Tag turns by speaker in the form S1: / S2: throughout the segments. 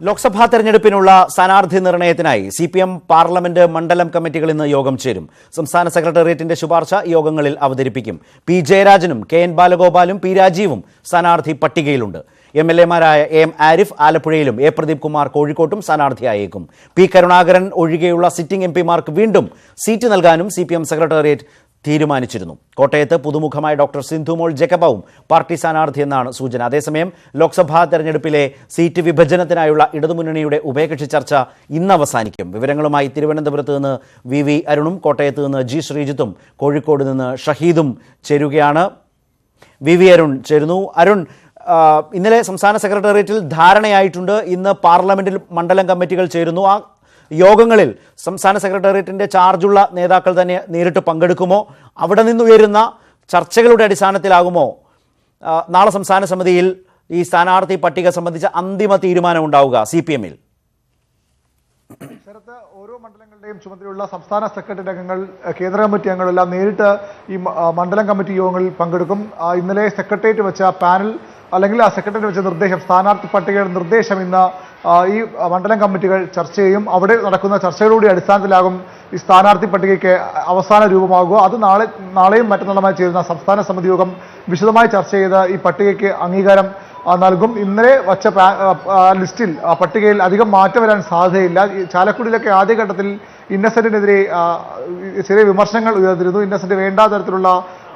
S1: ലോക്സഭാ തെരഞ്ഞെടുപ്പിനുള്ള സ്ഥാനാർത്ഥി നിർണയത്തിനായി CPM parliament മണ്ഡലം കമ്മിറ്റികൾ ഇന്ന് യോഗം ചേരും. സംസ്ഥാന സെക്രട്ടേറിയറ്റിന്റെ ശുപാർശ യോഗങ്ങളിൽ അവതരിപ്പിക്കും. പി ജയരാജനും KN ബാലഗോപാലും പി രാജീവും സ്ഥാനാർത്ഥി പട്ടികയിലുണ്ട്. MLA-മാരായ AM ആരിഫ് ആലപ്പുഴയിലും A പ്രദീപ് കുമാർ കോഴിക്കോട്ടും സ്ഥാനാർത്ഥിയായേക്കും. P കരുണാകരൻ ഒഴികെയുള്ള സിറ്റിംഗ് MP-മാർക്ക് വീണ്ടും സീറ്റ് നൽകാനും CPM സെക്രട്ടേറിയറ്റ് തീരുമാനിച്ചിരുന്നു. കോട്ടയത്ത് പുതുമുഖമായ ഡോക്ടർ സിന്ധുമോൾ ജേക്കബാവും പാർട്ടി സ്ഥാനാർത്ഥിയെന്നാണ് സൂചന. അതേസമയം ലോക്സഭാ തെരഞ്ഞെടുപ്പിലെ സീറ്റ് വിഭജനത്തിനായുള്ള ഇടതുമുന്നണിയുടെ ഉഭയകക്ഷി ചർച്ച ഇന്ന് അവസാനിക്കും. വിവരങ്ങളുമായി തിരുവനന്തപുരത്ത് നിന്ന് VV അരുണും കോട്ടയത്ത് നിന്ന് G ശ്രീജിത്തും കോഴിക്കോട് നിന്ന് ഷഹീദും ചേരുകയാണ്. VV അരുൺ ചേരുന്നു. അരുൺ, ഇന്നലെ സംസ്ഥാന സെക്രട്ടേറിയറ്റിൽ ധാരണയായിട്ടുണ്ട്. ഇന്ന് പാർലമെന്റിൽ മണ്ഡലം കമ്മിറ്റികൾ ചേരുന്നു. ആ യോഗങ്ങളിൽ സംസ്ഥാന സെക്രട്ടേറിയറ്റിന്റെ ചാർജുള്ള നേതാക്കൾ തന്നെ നേരിട്ട് പങ്കെടുക്കുമോ? അവിടെ നിന്നുയരുന്ന ചർച്ചകളുടെ അടിസ്ഥാനത്തിലാകുമോ നാളെ സംസ്ഥാന സമിതിയിൽ ഈ സ്ഥാനാർത്ഥി പട്ടിക സംബന്ധിച്ച അന്തിമ തീരുമാനം ഉണ്ടാവുക CPM-ൽ?
S2: ഓരോ മണ്ഡലങ്ങളുടെയും ചുമതലയുള്ള സംസ്ഥാന സെക്രട്ടറി അംഗങ്ങൾ, കേന്ദ്ര കമ്മിറ്റി അംഗങ്ങളെല്ലാം നേരിട്ട് ഈ മണ്ഡലം കമ്മിറ്റി യോഗങ്ങളിൽ പങ്കെടുക്കും. ഇന്നലെ സെക്രട്ടേറിയറ്റ് വെച്ച പാനൽ അല്ലെങ്കിൽ ആ സെക്രട്ടറി വെച്ച നിർദ്ദേശം, സ്ഥാനാർത്ഥി പട്ടികയുടെ നിർദ്ദേശം ഇന്ന് ഈ മണ്ഡലം കമ്മിറ്റികൾ ചർച്ച ചെയ്യും. അവിടെ നടക്കുന്ന ചർച്ചകളുടെ അടിസ്ഥാനത്തിലാകും ഈ സ്ഥാനാർത്ഥി പട്ടികയ്ക്ക് അവസാന രൂപമാകുക. അത് നാളെയും മറ്റന്നാളുമായി ചേരുന്ന സംസ്ഥാന സമിതി യോഗം വിശദമായി ചർച്ച ചെയ്ത് ഈ പട്ടികയ്ക്ക് അംഗീകാരം നൽകും. ഇന്നലെ വച്ച ലിസ്റ്റിൽ പട്ടികയിൽ അധികം മാറ്റം വരാൻ സാധ്യതയില്ല. ചാലക്കുടിയിലൊക്കെ ആദ്യഘട്ടത്തിൽ ഇന്നസെന്റിനെതിരെ ചെറിയ വിമർശനങ്ങൾ ഉയർന്നിരുന്നു. ഇന്നസെന്റ് വേണ്ട തരത്തിലുള്ള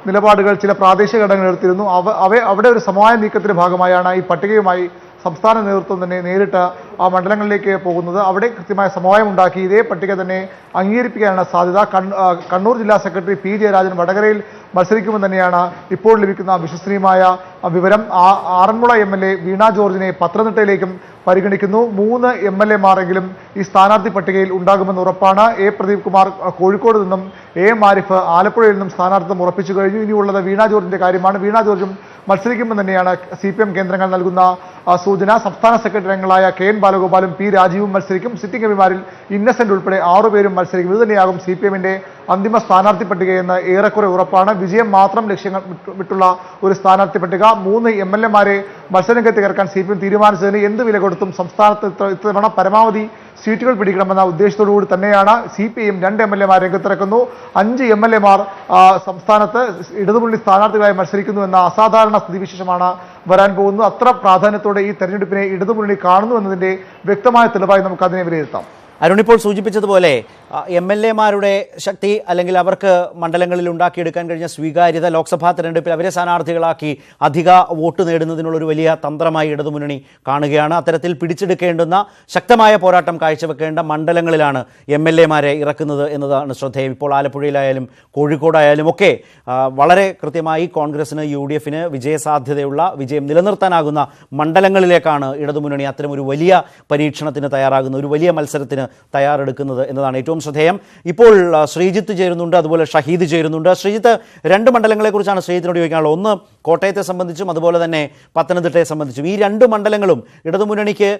S2: നിലപാടുകൾ ചില പ്രാദേശിക ഘടകങ്ങൾ എടുത്തിരുന്നു. അവിടെ ഒരു സമവായ നീക്കത്തിന്റെ ഭാഗമായാണ് ഈ പട്ടികയുമായി സംസ്ഥാന നേതൃത്വം തന്നെ നേരിട്ട് ആ മണ്ഡലങ്ങളിലേക്ക് പോകുന്നത്. അവിടെ കൃത്യമായ സമവായം ഉണ്ടാക്കി ഇതേ പട്ടിക തന്നെ അംഗീകരിപ്പിക്കാനാണ് സാധ്യത. കണ്ണൂർ ജില്ലാ സെക്രട്ടറി P ജയരാജൻ വടകരയിൽ മത്സരിക്കുമെന്ന് തന്നെയാണ് ഇപ്പോൾ ലഭിക്കുന്ന വിശ്വസനീയമായ വിവരം. ആറന്മുള MLA വീണ ജോർജിനെ പത്തനംതിട്ടയിലേക്കും പരിഗണിക്കുന്നു. 3 MLA-മാരെങ്കിലും ഈ സ്ഥാനാർത്ഥി പട്ടികയിൽ ഉണ്ടാകുമെന്ന് ഉറപ്പാണ്. A പ്രദീപ് കുമാർ കോഴിക്കോട് നിന്നും AM ആരിഫ് ആലപ്പുഴയിൽ നിന്നും സ്ഥാനാർത്ഥിത്വം ഉറപ്പിച്ചു കഴിഞ്ഞു. ഇനിയുള്ളത് വീണ ജോർജിന്റെ കാര്യമാണ്. വീണ ജോർജും മത്സരിക്കുമെന്ന് തന്നെയാണ് CPM കേന്ദ്രങ്ങൾ നൽകുന്ന സൂചന. സംസ്ഥാന സെക്രട്ടറി അംഗങ്ങളായ KN ബാലഗോപാലും P രാജീവും മത്സരിക്കും. സിറ്റിംഗ് എംപിമാരിൽ ഇന്നസെന്റ് ഉൾപ്പെടെ 6 പേരും മത്സരിക്കും. ഇത് തന്നെയാകും CPM-ന്റെ അന്തിമ സ്ഥാനാർത്ഥി പട്ടികയെന്ന് ഏറെക്കുറെ ഉറപ്പാണ്. വിജയം മാത്രം ലക്ഷ്യങ്ങൾ വിട്ടുള്ള ഒരു സ്ഥാനാർത്ഥി പട്ടിക. 3 MLA-മാരെ മത്സരരംഗത്ത് ഇറക്കാൻ CPM തീരുമാനിച്ചതിന് എന്ത് വില കൊടുത്തും സംസ്ഥാനത്ത് ഇത്തവണ പരമാവധി സീറ്റുകൾ പിടിക്കണമെന്ന ഉദ്ദേശത്തോടുകൂടി തന്നെയാണ് CPM 2 MLA-മാർ രംഗത്തിറക്കുന്നു. 5 MLA-മാർ സംസ്ഥാനത്ത് ഇടതുമുന്നണി സ്ഥാനാർത്ഥികളായി മത്സരിക്കുന്നു എന്ന അസാധാരണ സ്ഥിതിവിശേഷമാണ് വരാൻ പോകുന്നത്. അത്ര പ്രാധാന്യത്തോടെ ഈ തെരഞ്ഞെടുപ്പിനെ ഇടതുമുന്നണി കാണുന്നു എന്നതിന്റെ വ്യക്തമായ തെളിവായി നമുക്ക് അതിനെ വിലയിരുത്താം.
S1: അരുൺ ഇപ്പോൾ സൂചിപ്പിച്ചതുപോലെ MLA-മാരുടെ ശക്തി അല്ലെങ്കിൽ അവർക്ക് മണ്ഡലങ്ങളിൽ ഉണ്ടാക്കിയെടുക്കാൻ കഴിഞ്ഞ സ്വീകാര്യത ലോക്സഭാ തെരഞ്ഞെടുപ്പിൽ അവരെ സ്ഥാനാർത്ഥികളാക്കി അധിക വോട്ട് നേടുന്നതിനുള്ളൊരു വലിയ തന്ത്രമായി ഇടതുമുന്നണി കാണുകയാണ്. അത്തരത്തിൽ പിടിച്ചെടുക്കേണ്ടുന്ന ശക്തമായ പോരാട്ടം കാഴ്ചവെക്കേണ്ട മണ്ഡലങ്ങളിലാണ് MLA-മാരെ ഇറക്കുന്നത് എന്നതാണ് ശ്രദ്ധേയം. ഇപ്പോൾ ആലപ്പുഴയിലായാലും കോഴിക്കോടായാലും ഒക്കെ വളരെ കൃത്യമായി കോൺഗ്രസിന് UDF-ന് വിജയസാധ്യതയുള്ള, വിജയം നിലനിർത്താനാകുന്ന മണ്ഡലങ്ങളിലേക്കാണ് ഇടതുമുന്നണി അത്തരമൊരു വലിയ പരീക്ഷണത്തിന് തയ്യാറാകുന്ന, ഒരു വലിയ മത്സരത്തിന് തയ്യാറെടുക്കുന്നത് എന്നതാണ് ഏറ്റവും ശ്രദ്ധേയം. ഇപ്പോൾ ശ്രീജിത്ത് ചേരുന്നുണ്ട്, അതുപോലെ ഷഹീദ് ചേരുന്നുണ്ട്. ശ്രീജിത്ത്, 2 മണ്ഡലങ്ങളെക്കുറിച്ചാണ് ശ്രീജിത്തിനോട് ചോദിക്കാനുള്ളത്. ഒന്ന് കോട്ടയത്തെ സംബന്ധിച്ചും അതുപോലെ തന്നെ പത്തനംതിട്ടയെ സംബന്ധിച്ചും. ഈ 2 മണ്ഡലങ്ങളും ഇടതുമുന്നണിക്ക്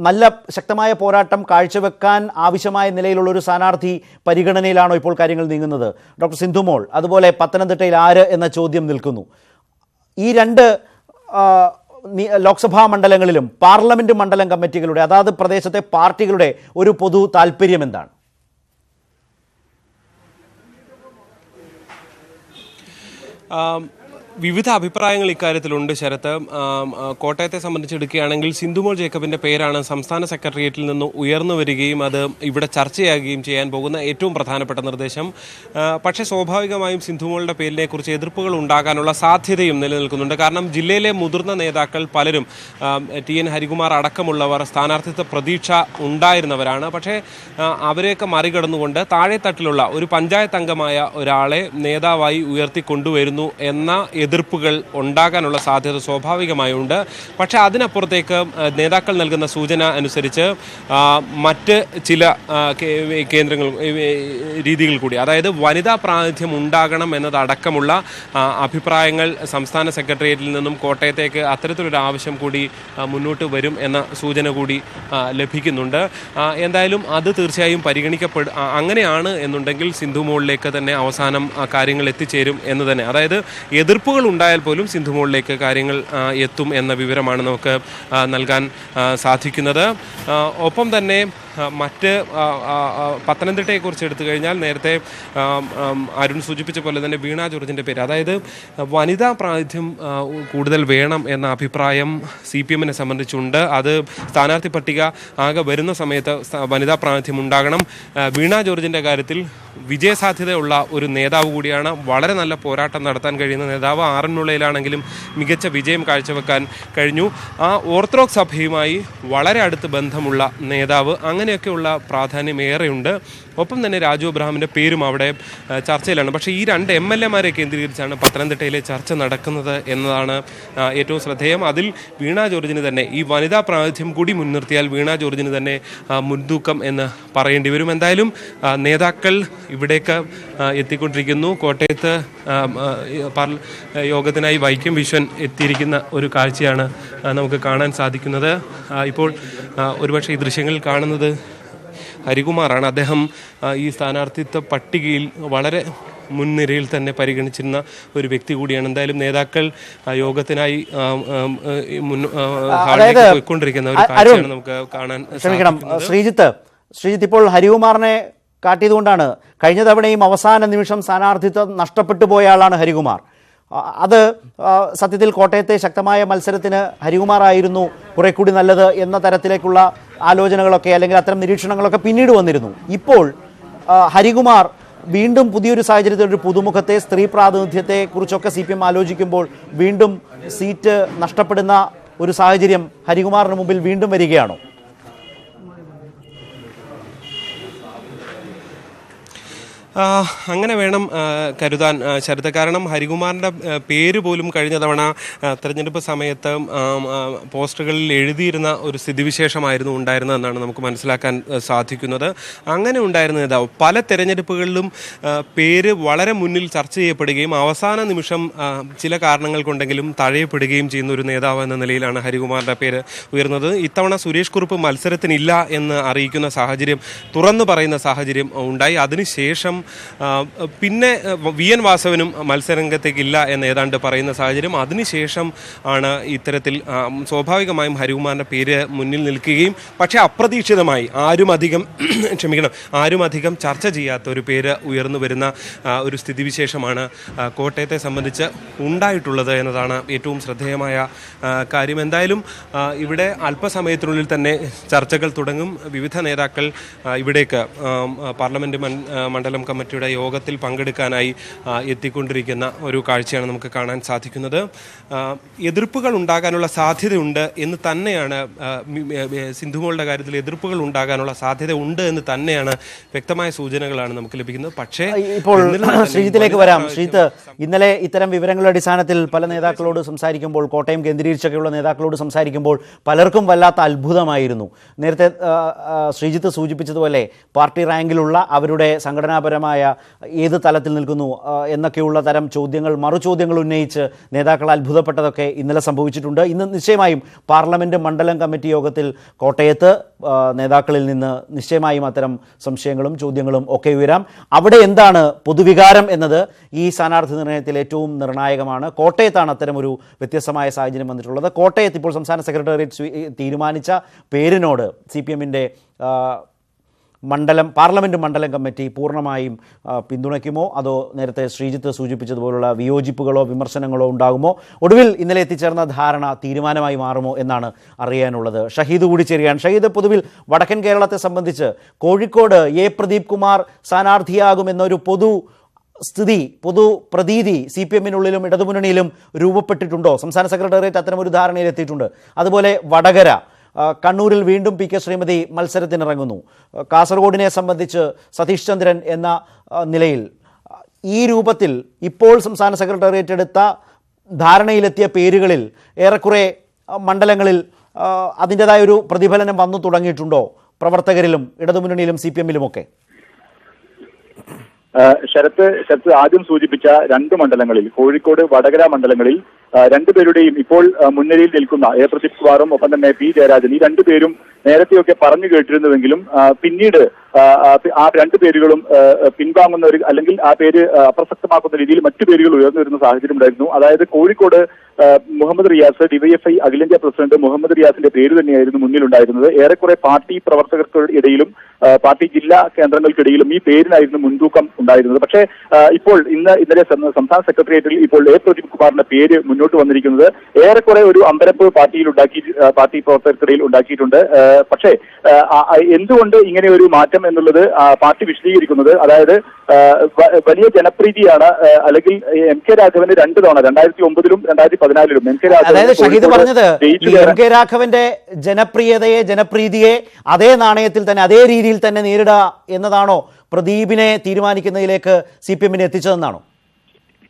S1: നല്ല ശക്തമായ പോരാട്ടം കാഴ്ചവെക്കാൻ ആവശ്യമായ നിലയിലുള്ള ഒരു സ്ഥാനാർത്ഥി പരിഗണനയിലാണോ ഇപ്പോൾ കാര്യങ്ങൾ നീങ്ങുന്നത്? ഡോക്ടർ സിന്ധുമോൾ, അതുപോലെ പത്തനംതിട്ടയിൽ ആര് എന്ന ചോദ്യം നിൽക്കുന്നു. ഈ 2 ലോക്സഭാ മണ്ഡലങ്ങളിലും പാർലമെന്റ് മണ്ഡലം കമ്മിറ്റികളുടെ, അതാത് പ്രദേശത്തെ പാർട്ടികളുടെ ഒരു പൊതു താല്പര്യം എന്താണ്?
S3: വിവിധ അഭിപ്രായങ്ങൾ ഇക്കാര്യത്തിലുണ്ട് ശരത്ത്. കോട്ടയത്തെ സംബന്ധിച്ചെടുക്കുകയാണെങ്കിൽ സിന്ധുമോൾ ജേക്കബിന്റെ പേരാണ് സംസ്ഥാന സെക്രട്ടേറിയറ്റിൽ നിന്ന് ഉയർന്നു വരികയും അത് ഇവിടെ ചർച്ചയാകുകയും ചെയ്യാൻ പോകുന്ന ഏറ്റവും പ്രധാനപ്പെട്ട നിർദ്ദേശം. പക്ഷേ സ്വാഭാവികമായും സിന്ധുമോളുടെ പേരിനെ കുറിച്ച് എതിർപ്പുകൾ ഉണ്ടാകാനുള്ള സാധ്യതയും നിലനിൽക്കുന്നുണ്ട്. കാരണം ജില്ലയിലെ മുതിർന്ന നേതാക്കൾ പലരും TN ഹരികുമാർ അടക്കമുള്ളവർ സ്ഥാനാർത്ഥിത്വ പ്രതീക്ഷ ഉണ്ടായിരുന്നവരാണ്. പക്ഷേ അവരെയൊക്കെ മറികടന്നുകൊണ്ട് താഴെത്തട്ടിലുള്ള ഒരു പഞ്ചായത്ത് അംഗമായ ഒരാളെ നേതാവായി ഉയർത്തിക്കൊണ്ടുവരുന്നു എന്ന എതിർപ്പുകൾ ഉണ്ടാകാനുള്ള സാധ്യത സ്വാഭാവികമായുണ്ട്. പക്ഷേ അതിനപ്പുറത്തേക്ക് നേതാക്കൾ നൽകുന്ന സൂചന അനുസരിച്ച് മറ്റ് ചില കേന്ദ്രങ്ങൾ, രീതികൾ കൂടി, അതായത് വനിതാ പ്രാതിനിധ്യം ഉണ്ടാകണം എന്നതടക്കമുള്ള അഭിപ്രായങ്ങൾ സംസ്ഥാന സെക്രട്ടേറിയറ്റിൽ നിന്നും കോട്ടയത്തേക്ക് അത്തരത്തിലൊരു ആവശ്യം കൂടി മുന്നോട്ട് വരും എന്ന സൂചന കൂടി ലഭിക്കുന്നുണ്ട്. എന്തായാലും അത് തീർച്ചയായും അങ്ങനെയാണ് എന്നുണ്ടെങ്കിൽ സിന്ധുമോളിലേക്ക് തന്നെ അവസാനം കാര്യങ്ങൾ എത്തിച്ചേരും എന്ന് തന്നെ. അതായത് എതിർപ്പുകൾ എതിർപ്പുകൾ ഉണ്ടായാൽ പോലും സിന്ധുമോളിലേക്ക് കാര്യങ്ങൾ എത്തും എന്ന വിവരമാണ് നമുക്ക് നൽകാൻ സാധിക്കുന്നത്. ഒപ്പം തന്നെ മറ്റ് പത്തനംതിട്ടയെക്കുറിച്ച് എടുത്തു കഴിഞ്ഞാൽ നേരത്തെ അരുൺ സൂചിപ്പിച്ച പോലെ തന്നെ വീണ ജോർജിൻ്റെ പേര്, അതായത് വനിതാ പ്രാതിനിധ്യം കൂടുതൽ വേണം എന്ന അഭിപ്രായം CPM-നെ സംബന്ധിച്ചുണ്ട്. അത് സ്ഥാനാർത്ഥി പട്ടിക ആകെ വരുന്ന സമയത്ത് വനിതാ പ്രാതിനിധ്യം ഉണ്ടാകണം. വീണ ജോർജിൻ്റെ കാര്യത്തിൽ വിജയസാധ്യതയുള്ള ഒരു നേതാവ് കൂടിയാണ്. വളരെ നല്ല പോരാട്ടം നടത്താൻ കഴിയുന്ന നേതാവ്. ആറന്മുളയിലാണെങ്കിലും മികച്ച വിജയം കാഴ്ചവെക്കാൻ കഴിഞ്ഞു. ആ ഓർത്തഡോക്സ് സഭയുമായി വളരെ അടുത്ത് ബന്ധമുള്ള നേതാവ്. അങ്ങനെയൊക്കെയുള്ള പ്രാധാന്യം ഏറെയുണ്ട്. ഒപ്പം തന്നെ രാജു അബ്രഹാമിൻ്റെ പേരും അവിടെ ചർച്ചയിലാണ്. പക്ഷേ ഈ 2 MLA-മാരെ കേന്ദ്രീകരിച്ചാണ് പത്തനംതിട്ടയിലെ ചർച്ച നടക്കുന്നത് എന്നതാണ് ഏറ്റവും ശ്രദ്ധേയം. അതിൽ വീണ ജോർജിന് തന്നെ ഈ വനിതാ പ്രാതിനിധ്യം കൂടി മുൻനിർത്തിയാൽ വീണ ജോർജിന് തന്നെ മുൻതൂക്കം എന്ന് പറയേണ്ടി വരും. എന്തായാലും നേതാക്കൾ ഇവിടേക്ക് എത്തിക്കൊണ്ടിരിക്കുന്നു. കോട്ടയത്ത് യോഗത്തിനായി വൈക്കം വിശ്വൻ എത്തിയിരിക്കുന്ന ഒരു കാഴ്ചയാണ് നമുക്ക് കാണാൻ സാധിക്കുന്നത്. ഇപ്പോൾ ഒരുപക്ഷെ ഈ ദൃശ്യങ്ങളിൽ കാണുന്നത് ഹരികുമാറാണ്. അദ്ദേഹം ഈ സ്ഥാനാർത്ഥിത്വ പട്ടികയിൽ വളരെ മുൻനിരയിൽ തന്നെ പരിഗണിച്ചിരുന്ന ഒരു വ്യക്തി കൂടിയാണ്. എന്തായാലും നേതാക്കൾ യോഗത്തിനായി പോയിക്കൊണ്ടിരിക്കുന്ന ഒരു കാഴ്ചയാണ് നമുക്ക് കാണാൻ സാധിക്കുന്നത്.
S1: ശ്രീജിത്ത് ഇപ്പോൾ ഹരികുമാറിനെ കാട്ടിയതുകൊണ്ടാണ് കഴിഞ്ഞ തവണയും അവസാന നിമിഷം സ്ഥാനാർത്ഥിത്വം നഷ്ടപ്പെട്ടു പോയ ആളാണ് ഹരികുമാർ. അത് സത്യത്തിൽ കോട്ടയത്തെ ശക്തമായ മത്സരത്തിന് ഹരികുമാറായിരുന്നു കുറെ കൂടി നല്ലത് എന്ന തരത്തിലേക്കുള്ള ആലോചനകളൊക്കെ അല്ലെങ്കിൽ അത്തരം നിരീക്ഷണങ്ങളൊക്കെ പിന്നീട് വന്നിരുന്നു. ഇപ്പോൾ ഹരികുമാർ വീണ്ടും പുതിയൊരു സാഹചര്യത്തിൽ ഒരു പുതുമുഖത്തെ സ്ത്രീ പ്രാതിനിധ്യത്തെ കുറിച്ചൊക്കെ CPM ആലോചിക്കുമ്പോൾ വീണ്ടും സീറ്റ് നഷ്ടപ്പെടുന്ന ഒരു സാഹചര്യം ഹരികുമാറിന് മുമ്പിൽ വീണ്ടും വരികയാണോ?
S3: അങ്ങനെ വേണം കരുതാൻ ശരത്. കാരണം ഹരികുമാറിൻ്റെ പേര് പോലും കഴിഞ്ഞ തവണ തെരഞ്ഞെടുപ്പ് സമയത്ത് പോസ്റ്ററുകളിൽ എഴുതിയിരുന്ന ഒരു സ്ഥിതിവിശേഷമായിരുന്നു ഉണ്ടായിരുന്നതെന്നാണ് നമുക്ക് മനസ്സിലാക്കാൻ സാധിക്കുന്നത്. അങ്ങനെ ഉണ്ടായിരുന്ന നേതാവ് പല തെരഞ്ഞെടുപ്പുകളിലും പേര് വളരെ മുന്നിൽ ചർച്ച ചെയ്യപ്പെടുകയും അവസാന നിമിഷം ചില കാരണങ്ങൾ കൊണ്ടെങ്കിലും തഴയപ്പെടുകയും ചെയ്യുന്ന ഒരു നേതാവ് എന്ന നിലയിലാണ് ഹരികുമാറിൻ്റെ പേര് ഉയർന്നത്. ഇത്തവണ സുരേഷ് കുറുപ്പ് മത്സരത്തിനില്ല എന്ന് അറിയിക്കുന്ന സാഹചര്യം, തുറന്നു പറയുന്ന സാഹചര്യം ഉണ്ടായി. അതിനുശേഷം പിന്നെ VN വാസവനും മത്സരരംഗത്തേക്കില്ല എന്ന് ഏതാണ്ട് പറയുന്ന സാഹചര്യം. അതിനുശേഷം ആണ് ഇത്തരത്തിൽ സ്വാഭാവികമായും ഹരികുമാറിൻ്റെ പേര് മുന്നിൽ നിൽക്കുകയും പക്ഷേ അപ്രതീക്ഷിതമായി ആരും അധികം ചർച്ച ചെയ്യാത്ത ഒരു പേര് ഉയർന്നു വരുന്ന ഒരു സ്ഥിതിവിശേഷമാണ് കോട്ടയത്തെ സംബന്ധിച്ച് ഉണ്ടായിട്ടുള്ളത് എന്നതാണ് ഏറ്റവും ശ്രദ്ധേയമായ കാര്യം. എന്തായാലും ഇവിടെ അല്പസമയത്തിനുള്ളിൽ തന്നെ ചർച്ചകൾ തുടങ്ങും. വിവിധ നേതാക്കൾ ഇവിടേക്ക് പാർലമെൻറ്റ് മണ്ഡലം കമ്മിറ്റിയുടെ യോഗത്തിൽ പങ്കെടുക്കാനായി എത്തിക്കൊണ്ടിരിക്കുന്ന ഒരു കാഴ്ചയാണ് നമുക്ക് കാണാൻ സാധിക്കുന്നത്. എതിർപ്പുകൾ ഉണ്ടാകാനുള്ള സാധ്യതയുണ്ട് എന്ന് തന്നെയാണ് സിന്ധുമോളുടെ കാര്യത്തിൽ എതിർപ്പുകൾ ഉണ്ടാകാനുള്ള സാധ്യത ഉണ്ട് എന്ന് തന്നെയാണ് വ്യക്തമായ സൂചനകളാണ് നമുക്ക് ലഭിക്കുന്നത്. പക്ഷേ
S1: ഇപ്പോൾ ശ്രീജിത്തിലേക്ക് വരാം. ശ്രീജിത്ത്, ഇന്നലെ ഇത്തരം വിവരങ്ങളുടെ അടിസ്ഥാനത്തിൽ പല നേതാക്കളോട് സംസാരിക്കുമ്പോൾ, കോട്ടയം കേന്ദ്രീകരിച്ചൊക്കെയുള്ള നേതാക്കളോട് സംസാരിക്കുമ്പോൾ പലർക്കും വല്ലാത്ത അത്ഭുതമായിരുന്നു. നേരത്തെ ശ്രീജിത്ത് സൂചിപ്പിച്ചതുപോലെ പാർട്ടി റാങ്കിലുള്ള അവരുടെ സംഘടനാപരമായ ഏത് തലത്തിൽ നിൽക്കുന്നു എന്നൊക്കെയുള്ള തരം ചോദ്യങ്ങൾ, മറുചോദ്യങ്ങൾ ഉന്നയിച്ച് നേതാക്കൾ അത്ഭുതപ്പെട്ടതൊക്കെ ഇന്നലെ സംഭവിച്ചിട്ടുണ്ട്. ഇന്ന് നിശ്ചയമായും പാർലമെൻറ്റ് മണ്ഡലം കമ്മിറ്റി യോഗത്തിൽ കോട്ടയത്ത് നേതാക്കളിൽ നിന്ന് നിശ്ചയമായും അത്തരം സംശയങ്ങളും ചോദ്യങ്ങളും ഒക്കെ ഉയരാം. അവിടെ എന്താണ് പൊതുവികാരം എന്നത് ഈ സ്ഥാനാർത്ഥി നിർണയത്തിൽ ഏറ്റവും നിർണായകമാണ്. കോട്ടയത്താണ് അത്തരമൊരു വ്യത്യസ്തമായ സാഹചര്യം വന്നിട്ടുള്ളത്. കോട്ടയത്ത് ഇപ്പോൾ സംസ്ഥാന സെക്രട്ടേറിയറ്റ് തീരുമാനിച്ച പേരിനോട് CPM-ൻ്റെ പാർലമെൻറ്റ് മണ്ഡലം കമ്മിറ്റി പൂർണ്ണമായും പിന്തുണയ്ക്കുമോ, അതോ നേരത്തെ ശ്രീജിത്ത് സൂചിപ്പിച്ചതുപോലുള്ള വിയോജിപ്പുകളോ വിമർശനങ്ങളോ ഉണ്ടാകുമോ? ഒടുവിൽ ഇന്നലെ എത്തിച്ചേർന്ന ധാരണ തീരുമാനമായി മാറുമോ എന്നാണ് അറിയാനുള്ളത്. ഷഹീദ് കൂടി ചേരുകയാണ്. ഷഹീദ്, പൊതുവിൽ വടക്കൻ കേരളത്തെ സംബന്ധിച്ച് കോഴിക്കോട് പ്രദീപ് കുമാർ സ്ഥാനാർത്ഥിയാകുമെന്നൊരു പൊതു പ്രതീതി CPM-നുള്ളിലും ഇടതുമുന്നണിയിലും രൂപപ്പെട്ടിട്ടുണ്ടോ? സംസ്ഥാന സെക്രട്ടേറിയറ്റ് അത്തരമൊരു ധാരണയിൽ എത്തിയിട്ടുണ്ട്. അതുപോലെ വടകര, കണ്ണൂരിൽ വീണ്ടും PK ശ്രീമതി മത്സരത്തിനിറങ്ങുന്നു. കാസർഗോഡിനെ സംബന്ധിച്ച് സതീഷ് ചന്ദ്രൻ എന്ന നിലയിൽ ഈ രൂപത്തിൽ ഇപ്പോൾ സംസ്ഥാന സെക്രട്ടേറിയറ്റ് എടുത്ത ധാരണയിലെത്തിയ പേരുകളിൽ ഏറെക്കുറെ മണ്ഡലങ്ങളിൽ അതിൻ്റെതായ ഒരു പ്രതിഫലനം വന്നു തുടങ്ങിയിട്ടുണ്ടോ? പ്രവർത്തകരിലും ഇടതുമുന്നണിയിലും CPM-ലുമൊക്കെ?
S4: ശരത്ത് ആദ്യം സൂചിപ്പിച്ച രണ്ട് മണ്ഡലങ്ങളിൽ, കോഴിക്കോട് വടകര മണ്ഡലങ്ങളിൽ രണ്ടുപേരുടെയും ഇപ്പോൾ മുൻനിരയിൽ നിൽക്കുന്ന എ പ്രദീപ് കുമാറും ഒപ്പം തന്നെ പി ജയരാജൻ, ഈ രണ്ടുപേരും നേരത്തെയൊക്കെ പറഞ്ഞു കേട്ടിരുന്നുവെങ്കിലും പിന്നീട് ആ രണ്ടു പേരുകളും പിൻവാങ്ങുന്ന ഒരു, അല്ലെങ്കിൽ ആ പേര് അപ്രസക്തമാക്കുന്ന രീതിയിൽ മറ്റു പേരുകൾ ഉയർന്നു വരുന്ന സാഹചര്യം ഉണ്ടായിരുന്നു. അതായത് കോഴിക്കോട് മുഹമ്മദ് റിയാസ്, ഡിവൈഎഫ്ഐ അഖിലേന്ത്യാ പ്രസിഡന്റ് മുഹമ്മദ് റിയാസിന്റെ പേര് തന്നെയായിരുന്നു മുന്നിലുണ്ടായിരുന്നത്. ഏറെക്കുറെ പാർട്ടി പ്രവർത്തകർക്കിടയിലും പാർട്ടി ജില്ലാ കേന്ദ്രങ്ങൾക്കിടയിലും ഈ പേരിനായിരുന്നു മുൻതൂക്കം ഉണ്ടായിരുന്നത്. പക്ഷേ ഇപ്പോൾ ഇന്നലെ സംസ്ഥാന സെക്രട്ടേറിയറ്റിൽ ഇപ്പോൾ എ പ്രദീപ് കുമാറിന്റെ പേര് മുന്നോട്ട് വന്നിരിക്കുന്നത് ഏറെക്കുറെ ഒരു അമ്പരപ്പ് പാർട്ടി പ്രവർത്തകർക്കിടയിൽ ഉണ്ടാക്കിയിട്ടുണ്ട്. പക്ഷേ എന്തുകൊണ്ട് ഇങ്ങനെ ഒരു മാറ്റം എന്നുള്ളത് പാർട്ടി വിശദീകരിക്കുന്നത്, അതായത് വലിയ ജനപ്രീതിയാണ്, അല്ലെങ്കിൽ എം കെ രാഘവന് 2 തവണ 2009-ലും 2014-ലും എം കെ രാഘവൻ,
S1: അതായത് ഷഹീദ് പറഞ്ഞത് എം കെ രാഘവന്റെ ജനപ്രീതിയെ അതേ നാണയത്തിൽ തന്നെ അതേ രീതിയിൽ തന്നെ നേരിടുക എന്നതാണോ പ്രദീപിനെ തീരുമാനിക്കുന്നതിലേക്ക് CPM-നെ എത്തിച്ചതെന്നാണോ?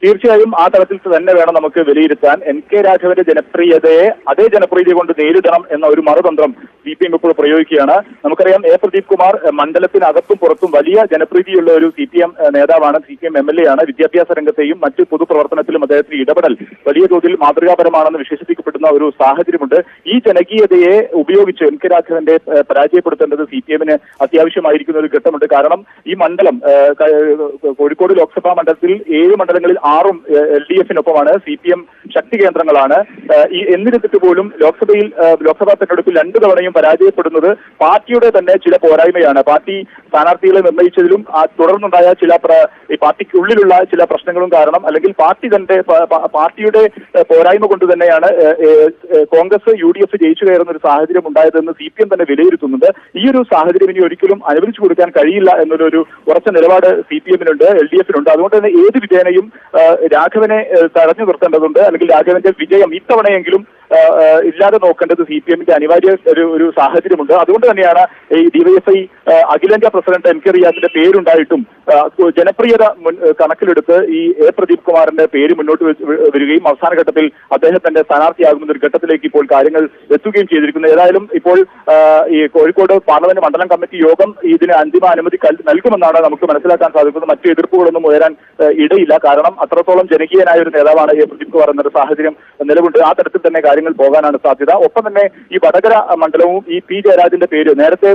S4: തീർച്ചയായും ആ തലത്തിൽ തന്നെ വേണം നമുക്ക് വിലയിരുത്താൻ. എം കെ രാഘവന്റെ ജനപ്രിയതയെ അതേ ജനപ്രീതി കൊണ്ട് നേരിടണം എന്ന ഒരു മറുതന്ത്രം CPM ഇപ്പോൾ പ്രയോഗിക്കുകയാണ്. നമുക്കറിയാം എ പ്രദീപ് കുമാർ മണ്ഡലത്തിനകത്തും പുറത്തും വലിയ ജനപ്രീതിയുള്ള ഒരു CPM നേതാവാണ്, CPM MLA ആണ്. വിദ്യാഭ്യാസ രംഗത്തെയും മറ്റ് പൊതുപ്രവർത്തനത്തിലും അദ്ദേഹത്തിന്റെ ഇടപെടൽ വലിയ തോതിൽ മാതൃകാപരമാണെന്ന് വിശേഷിപ്പിക്കപ്പെടുന്ന ഒരു സാഹചര്യമുണ്ട്. ഈ ജനകീയതയെ ഉപയോഗിച്ച് എം കെ രാഘവന്റെ പരാജയപ്പെടുത്തേണ്ടത് CPM-ന് അത്യാവശ്യമായിരിക്കുന്ന ഒരു ഘട്ടമുണ്ട്. കാരണം ഈ മണ്ഡലം കോഴിക്കോട് ലോക്സഭാ മണ്ഡലത്തിൽ 7 മണ്ഡലങ്ങളിൽ 6ഉം LDF-നൊപ്പമാണ്, CPM ശക്തി കേന്ദ്രങ്ങളാണ്. എന്നിരുന്നിട്ട് പോലും ലോക്സഭാ തെരഞ്ഞെടുപ്പിൽ 2 തവണയും പരാജയപ്പെടുന്നത് പാർട്ടിയുടെ തന്നെ ചില പോരായ്മയാണ്. പാർട്ടി സ്ഥാനാർത്ഥികളെ നിർണ്ണയിച്ചതിലും തുടർന്നുണ്ടായ ചില പാർട്ടിക്കുള്ളിലുള്ള ചില പ്രശ്നങ്ങളും കാരണം, അല്ലെങ്കിൽ പാർട്ടിയുടെ പോരായ്മ കൊണ്ട് തന്നെയാണ് കോൺഗ്രസ് UDF ജയിച്ചു കയറുന്ന ഒരു സാഹചര്യം ഉണ്ടായതെന്ന് CPM തന്നെ വിലയിരുത്തുന്നുണ്ട്. ഈ ഒരു സാഹചര്യം ഇനി ഒരിക്കലും അനുവദിച്ചു കൊടുക്കാൻ കഴിയില്ല എന്നൊരു ഉറച്ച നിലപാട് CPM-നുണ്ട്, LDF-നുണ്ട്. അതുകൊണ്ട് തന്നെ ഏത് വിധേനയും രാഘവനെ തടഞ്ഞു നിർത്തേണ്ടതുണ്ട്, അല്ലെങ്കിൽ രാഘവന്റെ വിജയം ഇത്തവണയെങ്കിലും ഇല്ലാതെ നോക്കേണ്ടത് CPM-ന്റെ അനിവാര്യ ഒരു സാഹചര്യമുണ്ട്. അതുകൊണ്ട് തന്നെയാണ് ഈ ഡിവൈഎഫ്ഐ അഖിലേന്ത്യാ പ്രസിഡന്റ് എം കെ റിയാസിന്റെ പേരുണ്ടായിട്ടും ജനപ്രിയത കണക്കിലെടുത്ത് ഈ എ പ്രദീപ് കുമാറിന്റെ പേര് മുന്നോട്ട് വരികയും അവസാന ഘട്ടത്തിൽ അദ്ദേഹത്തിന്റെ സ്ഥാനാർത്ഥിയാകുന്ന ഒരു ഘട്ടത്തിലേക്ക് ഇപ്പോൾ കാര്യങ്ങൾ എത്തുകയും ചെയ്തിരിക്കുന്നു. ഏതായാലും ഇപ്പോൾ ഈ കോഴിക്കോട് പാർലമെന്റ് മണ്ഡലം കമ്മിറ്റി യോഗം ഇതിന് അന്തിമ അനുമതി നൽകുമെന്നാണ് നമുക്ക് മനസ്സിലാക്കാൻ സാധിക്കുന്നത്. മറ്റു എതിർപ്പുകളൊന്നും ഉയരാൻ ഇടയില്ല. കാരണം അത്രത്തോളം ജനകീയനായ ഒരു നേതാവാണ് എ പ്രദീപ് കുമാർ എന്നൊരു സാഹചര്യം നിലവിലുണ്ട്. ആ തരത്തിൽ തന്നെ കാര്യങ്ങൾ പോകാനാണ് സാധ്യത. ഒപ്പം തന്നെ ഈ വടകര മണ്ഡലവും ഈ പി ജയരാജന്റെ പേര് നേരത്തെ